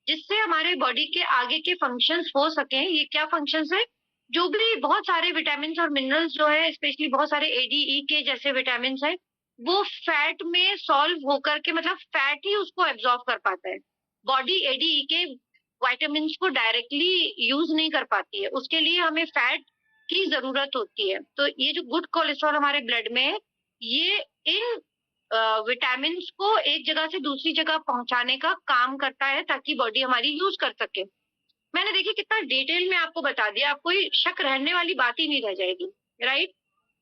जिससे हमारे बॉडी के आगे के फंक्शंस हो सके। ये क्या फंक्शंस है? जो भी बहुत सारे विटामिन और मिनरल्स जो है, स्पेशली बहुत सारे ADE के जैसे विटामिन है, वो फैट में सॉल्व होकर के, मतलब फैट ही उसको एब्जॉर्ब कर पाता है। बॉडी ADE के विटामिन को डायरेक्टली यूज नहीं कर पाती है, उसके लिए हमें फैट की जरूरत होती है। तो ये जो गुड कोलेस्ट्रॉल हमारे ब्लड में है, ये इन विटामिन को एक जगह से दूसरी जगह पहुंचाने का काम करता है ताकि बॉडी हमारी यूज कर सके। मैंने देखिए कितना डिटेल में आपको बता दिया, आपको कोई शक रहने वाली बात ही नहीं रह जाएगी, राइट?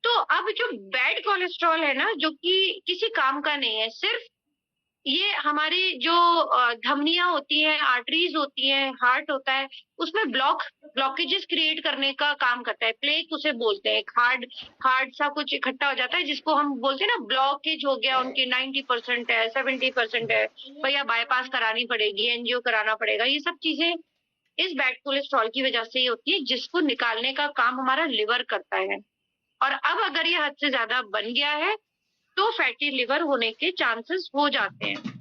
तो अब जो बैड कोलेस्ट्रॉल है ना, जो कि किसी काम का नहीं है, सिर्फ ये हमारी जो धमनियां होती हैं, आर्टरीज होती हैं, हार्ट होता है, उसमें ब्लॉकेजेस क्रिएट करने का काम करता है। प्लेक उसे बोलते हैं। हार्ड सा कुछ इकट्ठा हो जाता है जिसको हम बोलते हैं ना ब्लॉकेज हो गया, उनकी 90% है, 70% है, भैया बाईपास करानी पड़ेगी, एंजियो कराना पड़ेगा। ये सब चीजें इस बैड कोलेस्ट्रॉल की वजह से ही होती है, जिसको निकालने का काम हमारा लिवर करता है। और अब अगर ये हद से ज्यादा बन गया है तो फैटी लिवर होने के चांसेस हो जाते हैं।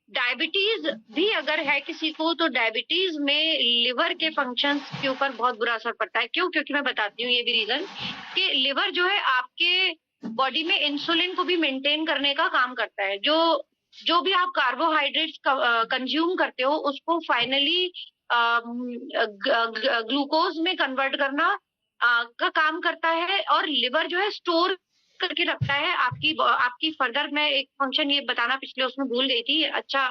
डायबिटीज भी अगर है किसी को, तो डायबिटीज में लिवर के फंक्शंस के ऊपर बहुत बुरा असर पड़ता है। क्यों? क्योंकि मैं बताती हूँ ये भी रीजन कि लिवर जो है आपके बॉडी में इंसुलिन को भी मेंटेन करने का काम करता है। जो भी आप कार्बोहाइड्रेट्स कंज्यूम करते हो उसको फाइनली ग्लूकोज में कन्वर्ट करना का काम करता है, और लिवर जो है स्टोर करके रखता है आपकी फर्दर। मैं एक फंक्शन ये बताना पिछले उसमें भूल गई थी, अच्छा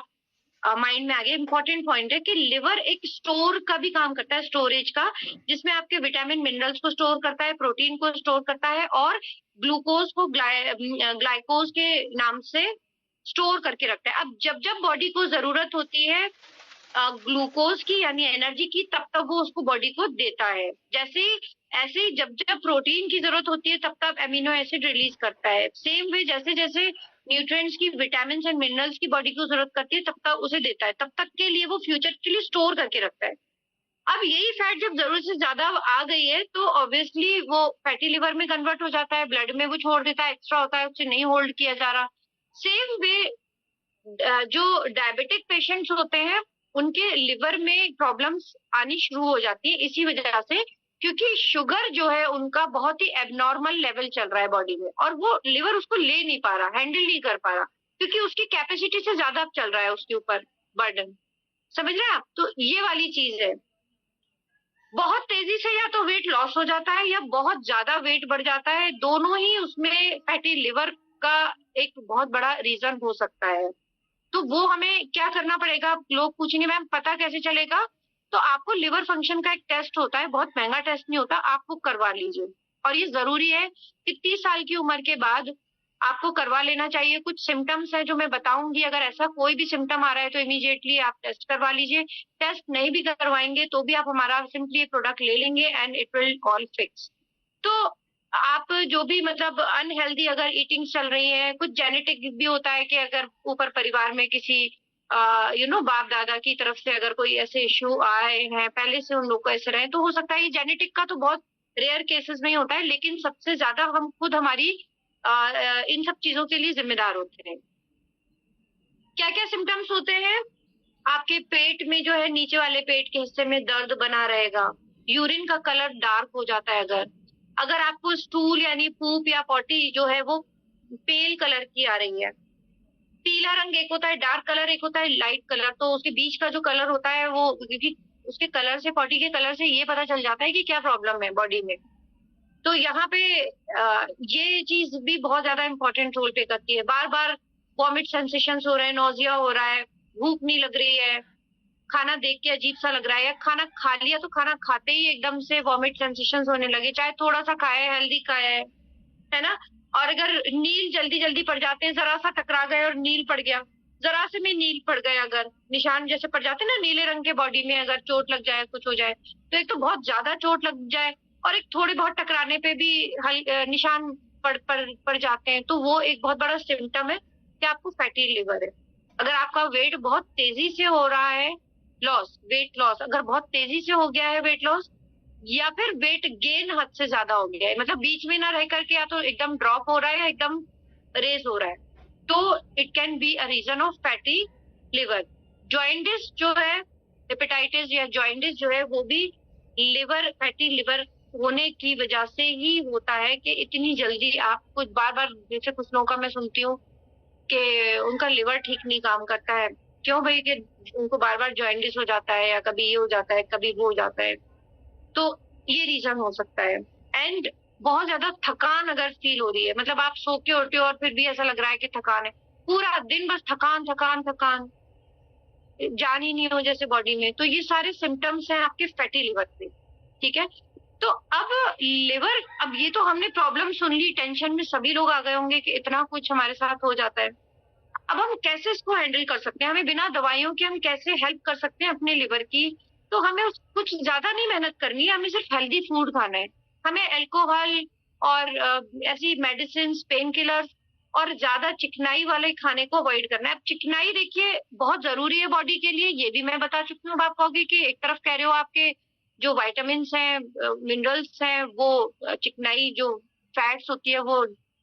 माइंड में आ गया। इंपॉर्टेंट पॉइंट है कि लिवर एक स्टोर का भी काम करता है, स्टोरेज का, जिसमें आपके विटामिन मिनरल्स को स्टोर करता है, प्रोटीन को स्टोर करता है, और ग्लूकोज को ग्लाइकोज के नाम से स्टोर करके रखता है। अब जब जब बॉडी को जरूरत होती है ग्लूकोज की यानी एनर्जी की, तब तक वो उसको बॉडी को देता है। ऐसे जब जब प्रोटीन की जरूरत होती है तब तक अमीनो एसिड रिलीज करता है। सेम वे जैसे जैसे न्यूट्रिएंट्स की, विटामिन एंड मिनरल्स की बॉडी को जरूरत करती है तब तक उसे देता है, तब तक के लिए वो फ्यूचर के लिए स्टोर करके रखता है। अब यही फैट जब जरूरत से ज्यादा आ गई है तो ऑब्वियसली वो फैटी लिवर में कन्वर्ट हो जाता है, ब्लड में वो छोड़ देता है, एक्स्ट्रा होता है, उसे नहीं होल्ड किया जा रहा। सेम वे जो डायबिटिक पेशेंट्स होते हैं उनके लिवर में प्रॉब्लम्स आनी शुरू हो जाती है इसी वजह से, क्योंकि शुगर जो है उनका बहुत ही एबनॉर्मल लेवल चल रहा है बॉडी में, और वो लिवर उसको ले नहीं पा रहा, हैंडल नहीं कर पा रहा, क्योंकि उसकी कैपेसिटी से ज्यादा चल रहा है उसके ऊपर बर्डन। समझ रहे हैं आप? तो ये वाली चीज है। बहुत तेजी से या तो वेट लॉस हो जाता है या बहुत ज्यादा वेट बढ़ जाता है, दोनों ही उसमें फैटी लिवर का एक बहुत बड़ा रीजन हो सकता है। तो वो हमें क्या करना पड़ेगा? लोग पूछेंगे मैम पता कैसे चलेगा? तो आपको लिवर फंक्शन का एक टेस्ट होता है, बहुत महंगा टेस्ट नहीं होता, आपको करवा लीजिए। और ये जरूरी है कि 30 साल की उम्र के बाद आपको करवा लेना चाहिए। कुछ सिम्टम्स है जो मैं बताऊंगी, अगर ऐसा कोई भी सिम्टम आ रहा है तो इमीडिएटली आप टेस्ट करवा लीजिए। टेस्ट नहीं भी करवाएंगे तो भी आप हमारा सिंपली प्रोडक्ट ले लेंगे and it will all fix. तो आप जो भी मतलब अनहेल्दी अगर ईटिंग चल रही है, कुछ जेनेटिक भी होता है कि अगर ऊपर परिवार में किसी बाप दादा की तरफ से अगर कोई ऐसे इश्यू आए हैं, पहले से उन लोग को ऐसे रहे, तो हो सकता है ये जेनेटिक का तो बहुत रेयर केसेस में ही होता है, लेकिन सबसे ज्यादा हम खुद हमारी इन सब चीजों के लिए जिम्मेदार होते हैं। क्या क्या सिम्टम्स होते हैं? आपके पेट में जो है, नीचे वाले पेट के हिस्से में दर्द बना रहेगा, यूरिन का कलर डार्क हो जाता है, अगर आपको स्टूल यानी पूप या पॉटी जो है वो पेल कलर की आ रही है। पीला रंग एक होता है डार्क कलर, एक होता है लाइट कलर, तो उसके बीच का जो कलर होता है वो, क्योंकि उसके कलर से, पॉटी के कलर से ये पता चल जाता है कि क्या प्रॉब्लम है बॉडी में। तो यहाँ पे ये चीज भी बहुत ज्यादा इंपॉर्टेंट रोल प्ले करती है। बार बार वॉमिट सेंसेशन हो रहे हैं, नोजिया हो रहा है, भूख नहीं लग रही है, खाना देख के अजीब सा लग रहा है, या खाना खा लिया तो खाना खाते ही एकदम से वॉमिट सेंसेशंस होने लगे, चाहे थोड़ा सा खाया है, हेल्दी खाया है ना। और अगर नील जल्दी जल्दी पड़ जाते हैं, जरा सा टकरा गए और नील पड़ गया, जरा से में नील पड़ गए, अगर निशान जैसे पड़ जाते हैं ना नीले रंग के बॉडी में, अगर चोट लग जाए, कुछ हो जाए, तो एक तो बहुत ज्यादा चोट लग जाए और एक थोड़े बहुत टकराने पे भी निशान पड़ जाते हैं, तो वो एक बहुत बड़ा सिम्टम है कि आपको फैटी लिवर है। अगर आपका वेट बहुत तेजी से हो रहा है, वेट लॉस अगर बहुत तेजी से हो गया है, वेट लॉस, या फिर वेट गेन हद से ज्यादा हो गया है, मतलब बीच में ना रह करके या तो एकदम ड्रॉप हो रहा है या एकदम रेज हो रहा है, तो it can be a reason of fatty liver. Jaundice जो है, हेपेटाइटिस या जॉइंटिस जो है, वो भी फैटी लिवर होने की वजह से ही होता है कि इतनी जल्दी आप कुछ बार बार, जैसे कुछ लोगों का मैं सुनती हूँ कि उनका लिवर ठीक नहीं काम करता है। क्यों भाई? कि उनको बार बार जॉइंटिस हो जाता है, या कभी ये हो जाता है, कभी वो हो जाता है, तो ये रीजन हो सकता है। एंड बहुत ज्यादा थकान अगर फील हो रही है, मतलब आप सो के उठे हो और फिर भी ऐसा लग रहा है कि थकान है, पूरा दिन बस थकान थकान थकान, जान ही नहीं हो जैसे बॉडी में, तो ये सारे सिम्टम्स हैं आपके फैटी लिवर के। ठीक है, तो अब लिवर, अब ये तो हमने प्रॉब्लम सुन ली, टेंशन में सभी लोग आ गए होंगे कि इतना कुछ हमारे साथ हो जाता है। अब हम कैसे इसको हैंडल कर सकते हैं, हमें बिना दवाइयों के हम कैसे हेल्प कर सकते हैं अपने लिवर की? तो हमें कुछ ज्यादा नहीं मेहनत करनी है, हमें सिर्फ हेल्दी फूड खाना है। हमें अल्कोहल और ऐसी मेडिसिन, पेन किलर और ज्यादा चिकनाई वाले खाने को अवॉइड करना है। अब चिकनाई देखिए बहुत जरूरी है बॉडी के लिए, ये भी मैं बता चुकी हूँ। आप कहोगे कि एक तरफ कह रहे हो आपके जो वाइटामिन हैं, मिनरल्स हैं, वो चिकनाई जो फैट्स होती है वो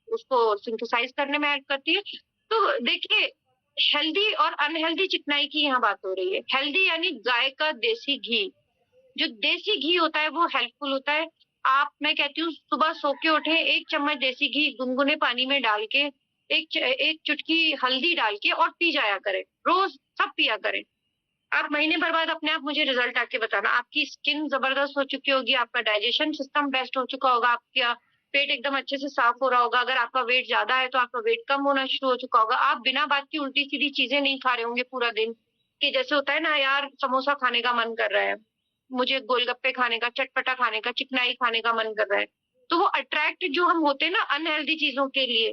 उसको सिंथेसाइज करने में हेल्प करती है। तो देखिए, हेल्दी और अनहेल्दी चिकनाई की यहाँ बात हो रही है। हेल्दी यानी गाय का देसी घी, जो देसी घी होता है वो हेल्पफुल होता है। मैं कहती हूँ सुबह सो के उठे, 1 चम्मच देसी घी गुनगुने पानी में डाल के, एक चुटकी हल्दी डाल के और पी जाया करें, रोज सब पिया करें। आप महीने भर बाद अपने आप मुझे रिजल्ट आके बताना, आपकी स्किन जबरदस्त हो चुकी होगी, आपका डाइजेशन सिस्टम बेस्ट हो चुका होगा, आपका पेट एकदम अच्छे से साफ हो रहा होगा। अगर आपका वेट ज्यादा है तो आपका वेट कम होना शुरू हो चुका होगा। आप बिना बात की उल्टी सीधी चीजें नहीं खा रहे होंगे पूरा दिन, कि जैसे होता है ना, यार समोसा खाने का मन कर रहा है, मुझे गोलगप्पे खाने का, चटपटा खाने का, चिकनाई खाने का मन कर रहा है। तो वो अट्रैक्ट जो हम होते हैं ना अनहेल्दी चीजों के लिए,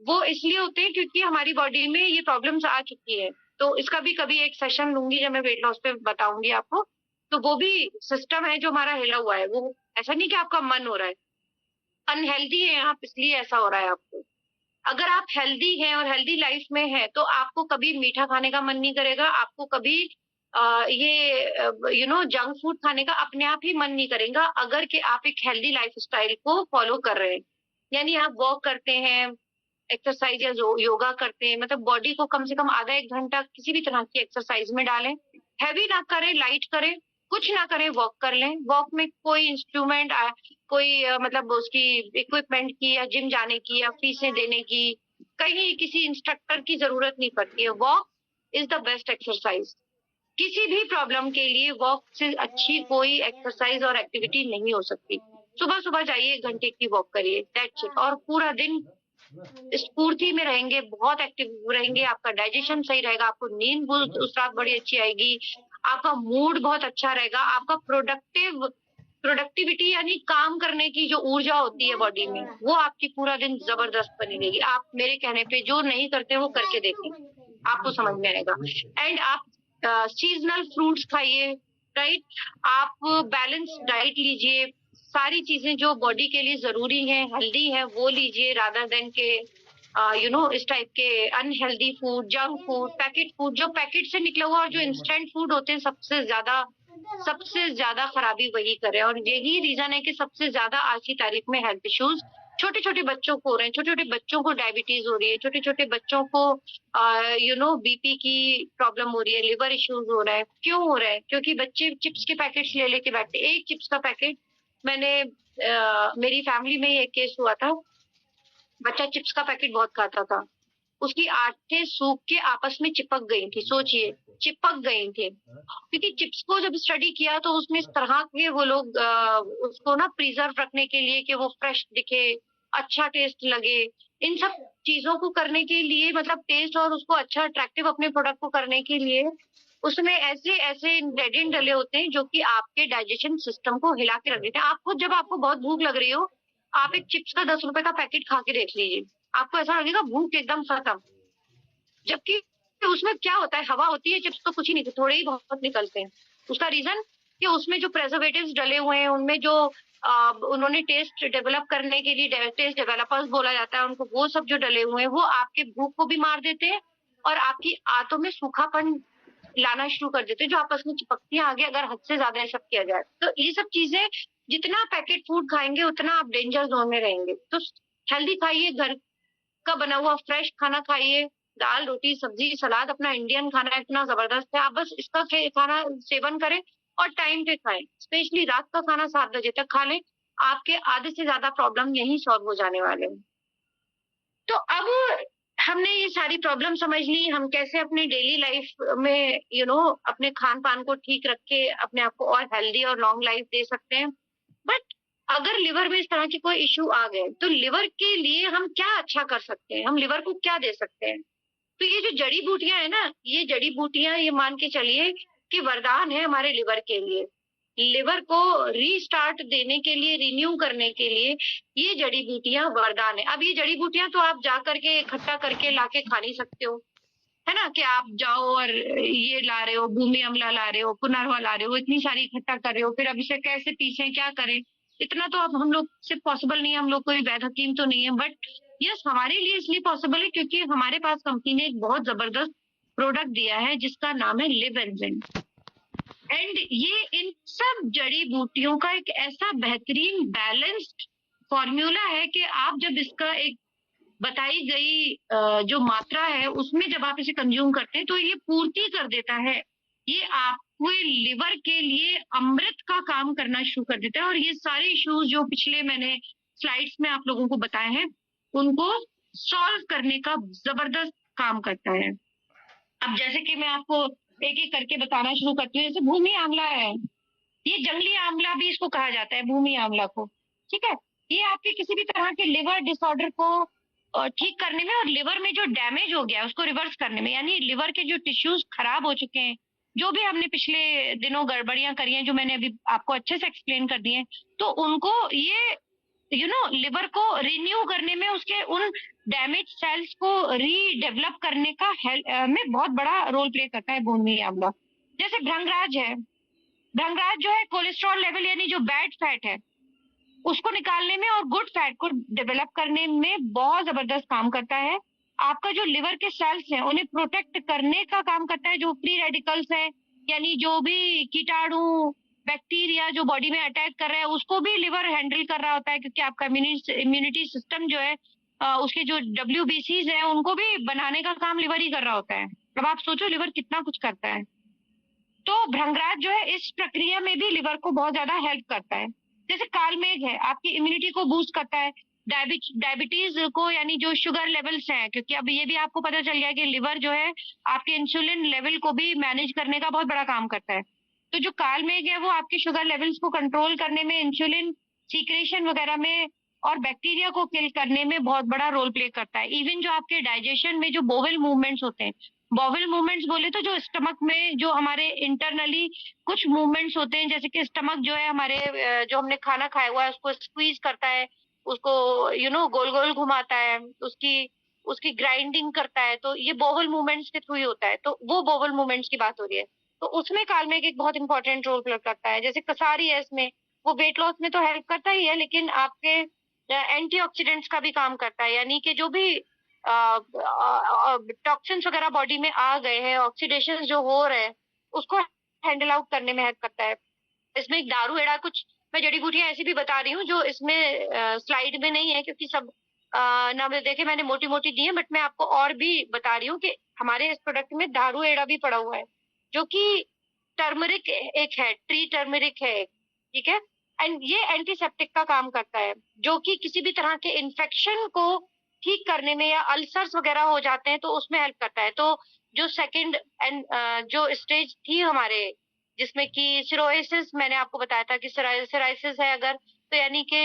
वो इसलिए होते हैं क्योंकि हमारी बॉडी में ये प्रॉब्लम्स आ चुकी है। तो इसका भी कभी एक सेशन लूंगी जब मैं वेट लॉस पे बताऊंगी आपको। तो वो भी सिस्टम है जो हमारा हिला हुआ है, वो ऐसा नहीं कि आपका मन हो रहा है, अनहेल्दी है आप इसलिए ऐसा हो रहा है आपको। अगर आप हेल्दी हैं और हेल्दी लाइफ में हैं तो आपको कभी मीठा खाने का मन नहीं करेगा, आपको कभी ये जंक फूड खाने का अपने आप ही मन नहीं करेगा, अगर कि आप एक हेल्दी लाइफ स्टाइल को फॉलो कर रहे हैं। यानी आप वॉक करते हैं, एक्सरसाइज या योगा करते हैं, मतलब बॉडी को कम से कम आधा 1 घंटा किसी भी तरह की एक्सरसाइज में डालें। हैवी ना करें, लाइट करें, कुछ ना करें, वॉक कर लें। वॉक में कोई इंस्ट्रूमेंट, कोई मतलब उसकी इक्विपमेंट की या जिम जाने की या फीसें देने की, कहीं किसी इंस्ट्रक्टर की जरूरत नहीं पड़ती है। Walk is the best exercise. किसी भी प्रॉब्लम के लिए वॉक से अच्छी कोई एक्सरसाइज और एक्टिविटी नहीं हो सकती। सुबह सुबह जाइए, 1 घंटे की वॉक करिए, दैट्स इट, और पूरा दिन स्फूर्ति में रहेंगे, बहुत एक्टिव रहेंगे, आपका डाइजेशन सही रहेगा, आपको नींद उस रात बड़ी अच्छी आएगी, आपका मूड बहुत अच्छा रहेगा, आपका प्रोडक्टिविटी यानी काम करने की जो ऊर्जा होती है बॉडी में, वो आपकी पूरा दिन जबरदस्त बनी रहेगी। आप मेरे कहने पे जो नहीं करते वो करके देखें, आपको समझ में आएगा। एंड आप सीजनल फ्रूट्स खाइए, राइट, आप बैलेंस डाइट लीजिए, सारी चीजें जो बॉडी के लिए जरूरी हैं, हेल्दी है, वो लीजिए, रादर देन के इस टाइप के unhealthy food, junk food, packet food, जो पैकेट से निकला हुआ और जो इंस्टेंट फूड होते हैं, सबसे ज्यादा खराबी वही करे। और यही रीजन है कि सबसे ज्यादा आज की तारीख में हेल्थ इश्यूज छोटे छोटे बच्चों को हो रहे हैं। छोटे छोटे बच्चों को डायबिटीज हो रही है, छोटे छोटे बच्चों को बीपी की प्रॉब्लम हो रही है, लिवर इश्यूज हो रहा है। क्यों हो रहा है? क्योंकि बच्चे चिप्स के पैकेट्स ले लेके बैठते। एक चिप्स का पैकेट, मैंने मेरी फैमिली में एक केस हुआ था, बच्चा चिप्स का पैकेट बहुत खाता था, उसकी आंखें सूख के आपस में चिपक गई थी, सोचिए, चिपक गई थी। क्योंकि चिप्स को जब स्टडी किया तो उसमें इस तरह के वो लोग उसको ना प्रिजर्व रखने के लिए कि वो फ्रेश दिखे, अच्छा टेस्ट लगे, इन सब चीजों को करने के लिए, मतलब टेस्ट और उसको अच्छा अट्रैक्टिव अपने प्रोडक्ट को करने के लिए उसमें ऐसे ऐसे इंग्रेडिएंट डले होते हैं जो कि आपके डाइजेशन सिस्टम को हिला के रख देते हैं। आप खुद जब आपको बहुत भूख लग रही हो, आप एक चिप्स का 10 रुपए का पैकेट खा के देख लीजिए, आपको ऐसा लगेगा भूख एकदम खत्म। जबकि उसमें क्या होता है, हवा होती है, चिप्स तो कुछ ही नहीं, थोड़े ही बहुत निकलते हैं। उसका रीजन कि उसमें जो प्रेजर्वेटिव्स डले हुए हैं, उनमें जो उन्होंने टेस्ट डेवलप करने के लिए टेस्ट डेवलपर्स बोला जाता है उनको, वो सब जो डले हुए हैं वो आपके भूख को भी मार देते हैं और आपकी आंतों में सूखापन लाना शुरू कर देते हैं, जो आपस में चिपकती हैं आगे अगर हद से ज्यादा ये सब किया जाए। तो ये सब चीजें, जितना पैकेट फूड खाएंगे उतना आप डेंजर जोन में रहेंगे। तो हेल्दी खाइए, घर का बना हुआ फ्रेश खाना खाइए, दाल रोटी सब्जी सलाद, अपना इंडियन खाना इतना जबरदस्त है, आप बस इसका खाना सेवन करें और टाइम पे खाएं। स्पेशली रात का खाना 7 बजे तक खा लें, आपके आधे से ज्यादा प्रॉब्लम यही सॉल्व हो जाने वाले हैं। तो अब हमने ये सारी प्रॉब्लम समझ ली, हम कैसे अपनी डेली लाइफ में अपने खान पान को ठीक रख के अपने आप को और हेल्दी और लॉन्ग लाइफ दे सकते हैं। बट अगर लिवर में इस तरह के कोई इश्यू आ गए तो लिवर के लिए हम क्या अच्छा कर सकते हैं, हम लिवर को क्या दे सकते हैं? तो ये जो जड़ी बूटियां है ना, ये जड़ी बूटियां, ये मान के चलिए कि वरदान है हमारे लिवर के लिए। लिवर को रीस्टार्ट देने के लिए, रिन्यू करने के लिए ये जड़ी बूटियां वरदान है। अब ये जड़ी बूटियां तो आप जा करके इकट्ठा करके लाके खा नहीं सकते हो, है ना, कि आप जाओ और ये ला रहे हो, भूमि अमला ला रहे हो, पुनर्वा ला रहे हो, इतनी सारी इकट्ठा कर रहे हो, फिर अब इसे कैसे पीसें, क्या करें, इतना तो अब हम लोग से पॉसिबल नहीं है, हम लोग कोई वैद हकीम तो नहीं है। बट यस, हमारे लिए इसलिए पॉसिबल है क्योंकि हमारे पास कंपनी ने एक बहुत जबरदस्त प्रोडक्ट दिया है जिसका नाम है लिव एंजाइम। एंड ये इन सब जड़ी बूटियों का एक ऐसा बेहतरीन बैलेंस्ड फॉर्मूला है कि आप जब इसका एक बताई गई जो मात्रा है उसमें जब आप इसे कंज्यूम करते हैं तो ये पूर्ति कर देता है, ये आपके लिवर के लिए अमृत का काम करना शुरू कर देता है। और ये सारे इश्यूज जो पिछले मैंने स्लाइड्स में आप लोगों को बताए हैं उनको सॉल्व करने का जबरदस्त काम करता है। अब जैसे कि मैं आपको एक एक करके बताना शुरू करती हूँ, जैसे भूमि आंवला है, ये जंगली आंवला भी इसको कहा जाता है, भूमि आंवला को, ठीक है। ये आपके किसी भी तरह के लिवर डिसऑर्डर को ठीक करने में और लिवर में जो डैमेज हो गया है उसको रिवर्स करने में, यानी लिवर के जो टिश्यूज खराब हो चुके हैं, जो भी हमने पिछले दिनों गड़बड़ियां करी हैं जो मैंने अभी आपको अच्छे से एक्सप्लेन कर दी हैं, तो उनको ये लिवर को रिन्यू करने में, उसके उन डैमेज सेल्स को रीडेवलप करने का में बहुत बड़ा रोल प्ले करता है भूमि आंवला। जैसे भृंगराज है, भृंगराज जो है कोलेस्ट्रॉल लेवल यानी जो बैड फैट है उसको निकालने में और गुड फैट को डेवलप करने में बहुत जबरदस्त काम करता है। आपका जो लिवर के सेल्स हैं उन्हें प्रोटेक्ट करने का काम करता है, जो फ्री रेडिकल्स है यानी जो भी कीटाणु बैक्टीरिया जो बॉडी में अटैक कर रहा है उसको भी लिवर हैंडल कर रहा होता है, क्योंकि आपका इम्यूनिटी सिस्टम जो है उसके जो WBCs है उनको भी बनाने का काम लिवर ही कर रहा होता है। अब आप सोचो लिवर कितना कुछ करता है। तो भृंगराज जो है इस प्रक्रिया में भी लिवर को बहुत ज्यादा हेल्प करता है। जैसे कालमेघ है, आपकी इम्यूनिटी को बूस्ट करता है, डायबिटीज को यानी जो शुगर लेवल्स हैं, क्योंकि अब ये भी आपको पता चल गया कि लिवर जो है आपके इंसुलिन लेवल को भी मैनेज करने का बहुत बड़ा काम करता है। तो जो कालमेघ है वो आपके शुगर लेवल्स को कंट्रोल करने में, इंसुलिन सीक्रेशन वगैरह में और बैक्टीरिया को किल करने में बहुत बड़ा रोल प्ले करता है। इवन जो आपके डाइजेशन में जो बोवेल मूवमेंट्स होते हैं, बॉवेल मूवमेंट्स बोले तो जो स्टमक में जो हमारे इंटरनली कुछ मूवमेंट्स होते हैं, जैसे कि स्टमक जो है हमारे जो हमने खाना खाया हुआ है उसको स्क्वीज करता है, उसको गोल गोल घुमाता है, उसकी उसकी ग्राइंडिंग करता है, तो ये बोवल मूवमेंट्स के थ्रू ही होता है। तो वो बोवल मूवमेंट्स की बात हो रही है, तो उसमें कालमेघ एक बहुत इंपॉर्टेंट रोल प्ले करता है। जैसे कसारी है, इसमें वो वेट लॉस में तो हेल्प करता ही है लेकिन आपके एंटीऑक्सीडेंट्स का भी काम करता है, यानी कि जो भी टॉक्सिन्स वगैरह बॉडी में आ गए हैं, ऑक्सीडेशन जो हो रहे हैं उसको हैंडल आउट करने में हेल्प करता है। इसमें एक दारू एड़ा, कुछ मैं जड़ी बूटियां ऐसी भी बता रही हूँ जो इसमें स्लाइड में नहीं है क्योंकि सब ना देखे मैंने मोटी मोटी दी है, बट मैं आपको और भी बता रही हूँ कि हमारे इस प्रोडक्ट में दारू एड़ा भी पड़ा हुआ है जो कि टर्मरिक एक है, ट्री टर्मरिक है, ठीक है। एंड ये एंटीसेप्टिक का काम करता है जो कि किसी भी तरह के इन्फेक्शन को ठीक करने में, या अल्सर्स वगैरह हो जाते हैं तो उसमें हेल्प करता है। तो जो सेकंड एंड जो स्टेज थी हमारे जिसमें कि सिरोसिस, मैंने आपको बताया था कि सिराइसिस है अगर, तो यानी कि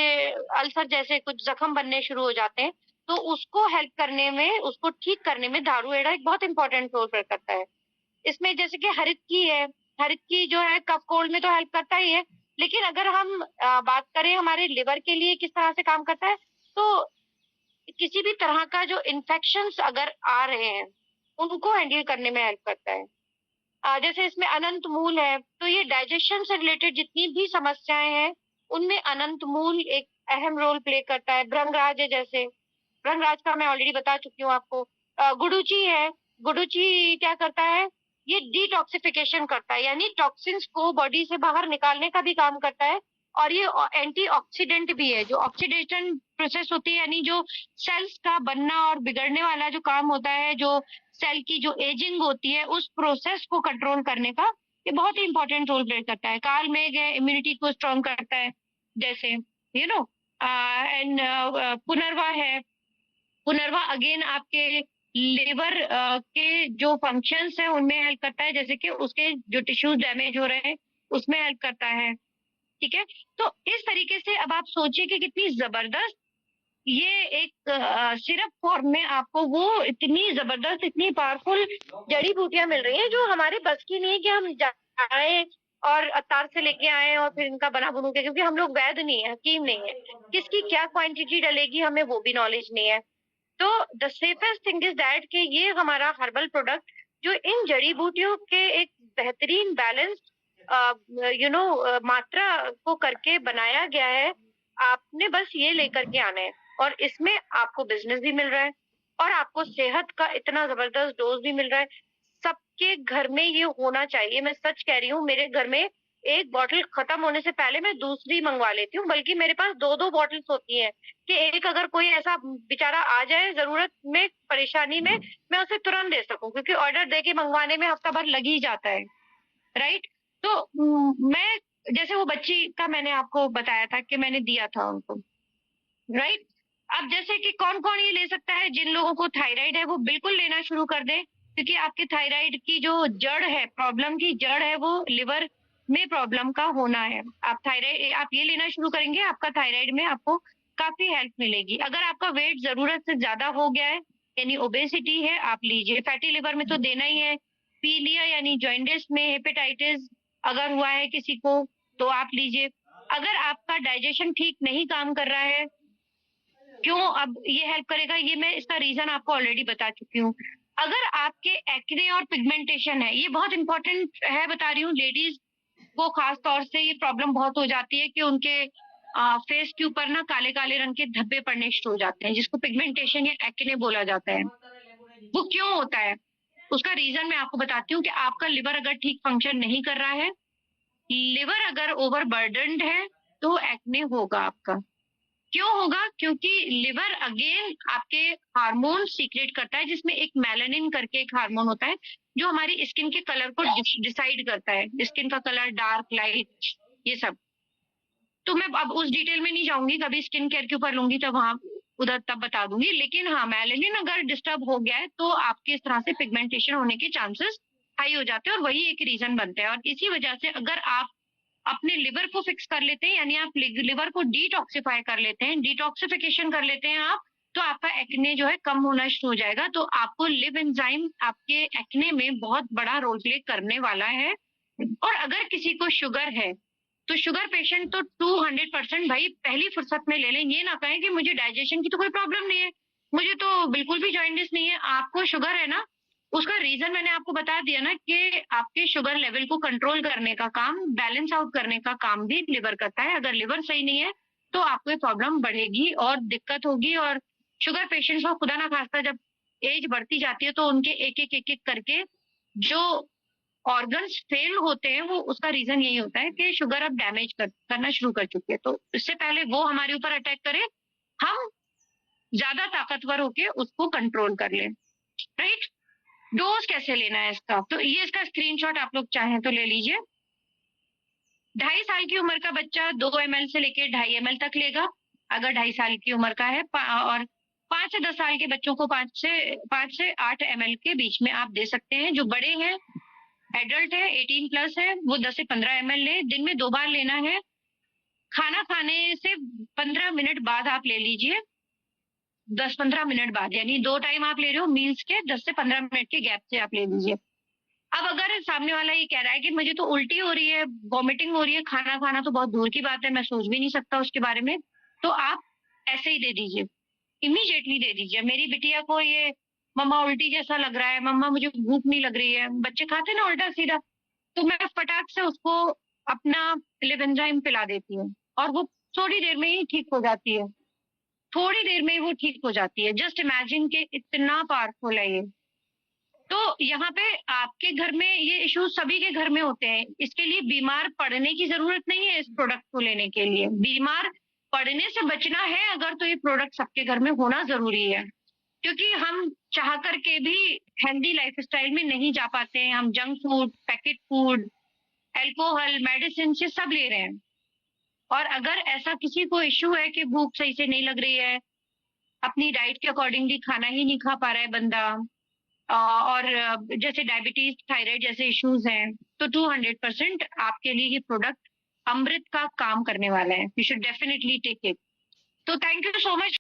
अल्सर जैसे कुछ जख्म बनने शुरू हो जाते हैं, तो उसको हेल्प करने में, उसको ठीक करने में दारू एड़ा एक बहुत इंपॉर्टेंट रोल प्ले करता है। इसमें जैसे कि हरितकी है, हरितकी जो है कफ कोल्ड में तो हेल्प करता ही है, लेकिन अगर हम बात करें हमारे लिवर के लिए किस तरह से काम करता है, तो किसी भी तरह का जो इन्फेक्शंस अगर आ रहे हैं उनको हैंडल करने में हेल्प करता है। जैसे इसमें अनंत मूल है, तो ये डाइजेशन से रिलेटेड जितनी भी समस्याएं हैं उनमें अनंत मूल एक अहम रोल प्ले करता है। भृंगराज है, जैसे भृंगराज का मैं ऑलरेडी बता चुकी हूँ आपको। गुडुचि है, गुडुचि क्या करता है, ये डिटॉक्सिफिकेशन करता है, यानी टॉक्सिन्स को बॉडी से बाहर निकालने का भी काम करता है। और ये एंटीऑक्सीडेंट भी है, जो ऑक्सीडेशन प्रोसेस होती है, यानी जो सेल्स का बनना और बिगड़ने वाला जो काम होता है, जो सेल की जो एजिंग होती है उस प्रोसेस को कंट्रोल करने का ये बहुत ही इंपॉर्टेंट रोल प्ले करता है। काल मेघ है, इम्यूनिटी को स्ट्रॉन्ग करता है, जैसे यू नो। एंड पुनर्वा है, पुनर्वा अगेन आपके लिवर के जो फंक्शंस है उनमें हेल्प करता है, जैसे कि उसके जो टिश्यूज डैमेज हो रहे हैं उसमें हेल्प करता है। ठीक है, तो इस तरीके से अब आप सोचिए कि कितनी जबरदस्त ये एक सिरप फॉर्म में आपको वो इतनी जबरदस्त, इतनी पावरफुल जड़ी बूटियां मिल रही हैं जो हमारे बस की नहीं है कि हम जाए और अतार से लेके आए और फिर इनका बना बनू के, क्योंकि हम लोग वैद नहीं है, हकीम नहीं है, किसकी क्या क्वांटिटी डलेगी हमें वो भी नॉलेज नहीं है। तो the safest thing is that कि ये हमारा हर्बल प्रोडक्ट जो इन जड़ी बूटियों के एक बेहतरीन बैलेंस मात्रा को करके बनाया गया है, आपने बस ये लेकर के आना है और इसमें आपको बिजनेस भी मिल रहा है और आपको सेहत का इतना जबरदस्त डोज भी मिल रहा है। सबके घर में ये होना चाहिए, मैं सच कह रही हूँ, मेरे घर में एक बॉटल खत्म होने से पहले मैं दूसरी मंगवा लेती हूँ, बल्कि मेरे पास दो दो बॉटल्स होती हैं कि एक अगर कोई ऐसा बेचारा आ जाए जरूरत में, परेशानी में, मैं उसे तुरंत दे सकूं, क्योंकि ऑर्डर दे के मंगवाने में हफ्ता भर लग ही जाता है, राइट। तो मैं जैसे वो बच्ची का मैंने आपको बताया था कि मैंने दिया था उनको, राइट। अब जैसे कि कौन कौन ये ले सकता है, जिन लोगों को थायराइड है वो बिल्कुल लेना शुरू कर दे, क्योंकि आपके थायराइड की जो जड़ है, प्रॉब्लम की जड़ है, वो लिवर में प्रॉब्लम का होना है। आप थायराइड आप ये लेना शुरू करेंगे, आपका थायराइड में आपको काफी हेल्प मिलेगी। अगर आपका वेट जरूरत से ज्यादा हो गया है, यानी ओबेसिटी है, आप लीजिए। फैटी लिवर में तो देना ही है। पीलिया यानी जॉइंटिस में हेपेटाइटिस अगर हुआ है किसी को तो आप लीजिए। अगर आपका डाइजेशन ठीक नहीं काम कर रहा है, क्यों अब ये हेल्प करेगा, ये मैं इसका रीजन आपको ऑलरेडी बता चुकी हूँ। अगर आपके एक्ने और पिगमेंटेशन है, ये बहुत इंपॉर्टेंट है, बता रही हूँ, लेडीज को खास तौर से ये प्रॉब्लम बहुत हो जाती है कि उनके फेस के ऊपर ना काले काले रंग के धब्बे पड़ने शुरू हो जाते हैं, जिसको पिगमेंटेशन या एक्ने बोला जाता है। वो क्यों होता है, उसका रीजन मैं आपको बताती हूँ कि आपका लिवर अगर ठीक फंक्शन नहीं कर रहा है, लिवर अगर ओवरबर्डन्ड है तो एक्ने होगा आपका। क्यों होगा, क्योंकि लिवर अगेन आपके हार्मोन सीक्रेट करता है, जिसमें एक मेलानिन करके एक हार्मोन होता है जो हमारी स्किन के कलर को डिसाइड करता है, स्किन का कलर, डार्क, लाइट, ये सब। तो मैं अब उस डिटेल में नहीं जाऊंगी, कभी स्किन केयर के ऊपर लूंगी तब वहां उधर तब बता दूंगी। लेकिन हाँ, मेलानिन अगर डिस्टर्ब हो गया है तो आपके इस तरह से पिगमेंटेशन होने के चांसेस हाई हो जाते हैं, और वही एक रीजन बनता है। और इसी वजह से अगर आप अपने लिवर को फिक्स कर लेते हैं, यानी आप लिवर को डिटॉक्सिफाई कर लेते हैं, डिटॉक्सिफिकेशन कर लेते हैं आप, तो आपका एक्ने जो है कम होना शुरू हो जाएगा। तो आपको लिव एंजाइम आपके एक्ने में बहुत बड़ा रोल प्ले करने वाला है। और अगर किसी को शुगर है तो शुगर पेशेंट तो 200% भाई पहली फुर्सत में ले लें। ये ना कहें कि मुझे डाइजेशन की तो कोई प्रॉब्लम नहीं है, मुझे तो बिल्कुल भी जॉइंटिस नहीं है। आपको शुगर है ना, उसका रीजन मैंने आपको बता दिया ना कि आपके शुगर लेवल को कंट्रोल करने का काम, बैलेंस आउट करने का काम भी लिवर करता है। अगर लिवर सही नहीं है तो आपको ये प्रॉब्लम बढ़ेगी और दिक्कत होगी। और शुगर पेशेंट्स को खुदा ना खास्ता जब एज बढ़ती जाती है तो उनके एक एक करके जो ऑर्गन्स फेल होते हैं, वो उसका रीजन यही होता है कि शुगर अब डैमेज करना शुरू कर चुकी है। तो इससे पहले वो हमारे ऊपर अटैक करे, हम ज्यादा ताकतवर होके उसको कंट्रोल कर लें, राइट। डोज कैसे लेना है इसका, तो ये इसका स्क्रीनशॉट आप लोग चाहें तो ले लीजिए। 2.5 साल की उम्र का बच्चा 2 ml से लेकर 2.5 ml तक लेगा, अगर 2.5 साल की उम्र का है। और 5 से 10 साल के बच्चों को 5 से 8 ml के बीच में आप दे सकते हैं। जो बड़े हैं, एडल्ट है, 18+ है, वो 10 से 15 ml ले। दिन में 2 बार लेना है, खाना खाने से 15 मिनट बाद आप ले लीजिए, 10-15 मिनट बाद, यानी 2 टाइम आप ले रहे हो मील्स के, 10 से 15 मिनट के गैप से आप ले लीजिए। अब अगर सामने वाला ये कह रहा है कि मुझे तो उल्टी हो रही है, वॉमिटिंग हो रही है, खाना खाना तो बहुत दूर की बात है, मैं सोच भी नहीं सकता उसके बारे में, तो आप ऐसे ही दे दीजिए, इमीडिएटली दे दीजिए। मेरी बिटिया को ये मम्मा उल्टी जैसा लग रहा है, मम्मा मुझे भूख नहीं लग रही है, बच्चे खाते ना उल्टा सीधा, तो मैं फटाक से उसको अपना लेबेंजाइम पिला देती हूँ और वो थोड़ी देर में ही ठीक हो जाती है, थोड़ी देर में ही वो ठीक हो जाती है। जस्ट इमेजिन के इतना पावरफुल है ये। तो यहाँ पे आपके घर में ये इश्यूज सभी के घर में होते हैं, इसके लिए बीमार पड़ने की जरूरत नहीं है इस प्रोडक्ट को लेने के लिए। बीमार पड़ने से बचना है अगर, तो ये प्रोडक्ट सबके घर में होना जरूरी है, क्योंकि हम चाह करके भी हेल्दी लाइफस्टाइल में नहीं जा पाते हैं। हम junk food, packet food, alcohol, medicine ये सब ले रहे हैं। और अगर ऐसा किसी को इश्यू है कि भूख सही से नहीं लग रही है, अपनी डाइट के अकॉर्डिंगली खाना ही नहीं खा पा रहा है बंदा, और जैसे डायबिटीज, थायराइड जैसे इश्यूज हैं, तो 200% आपके लिए ये प्रोडक्ट अमृत का काम करने वाला है। You should definitely take it. तो थैंक यू सो मच।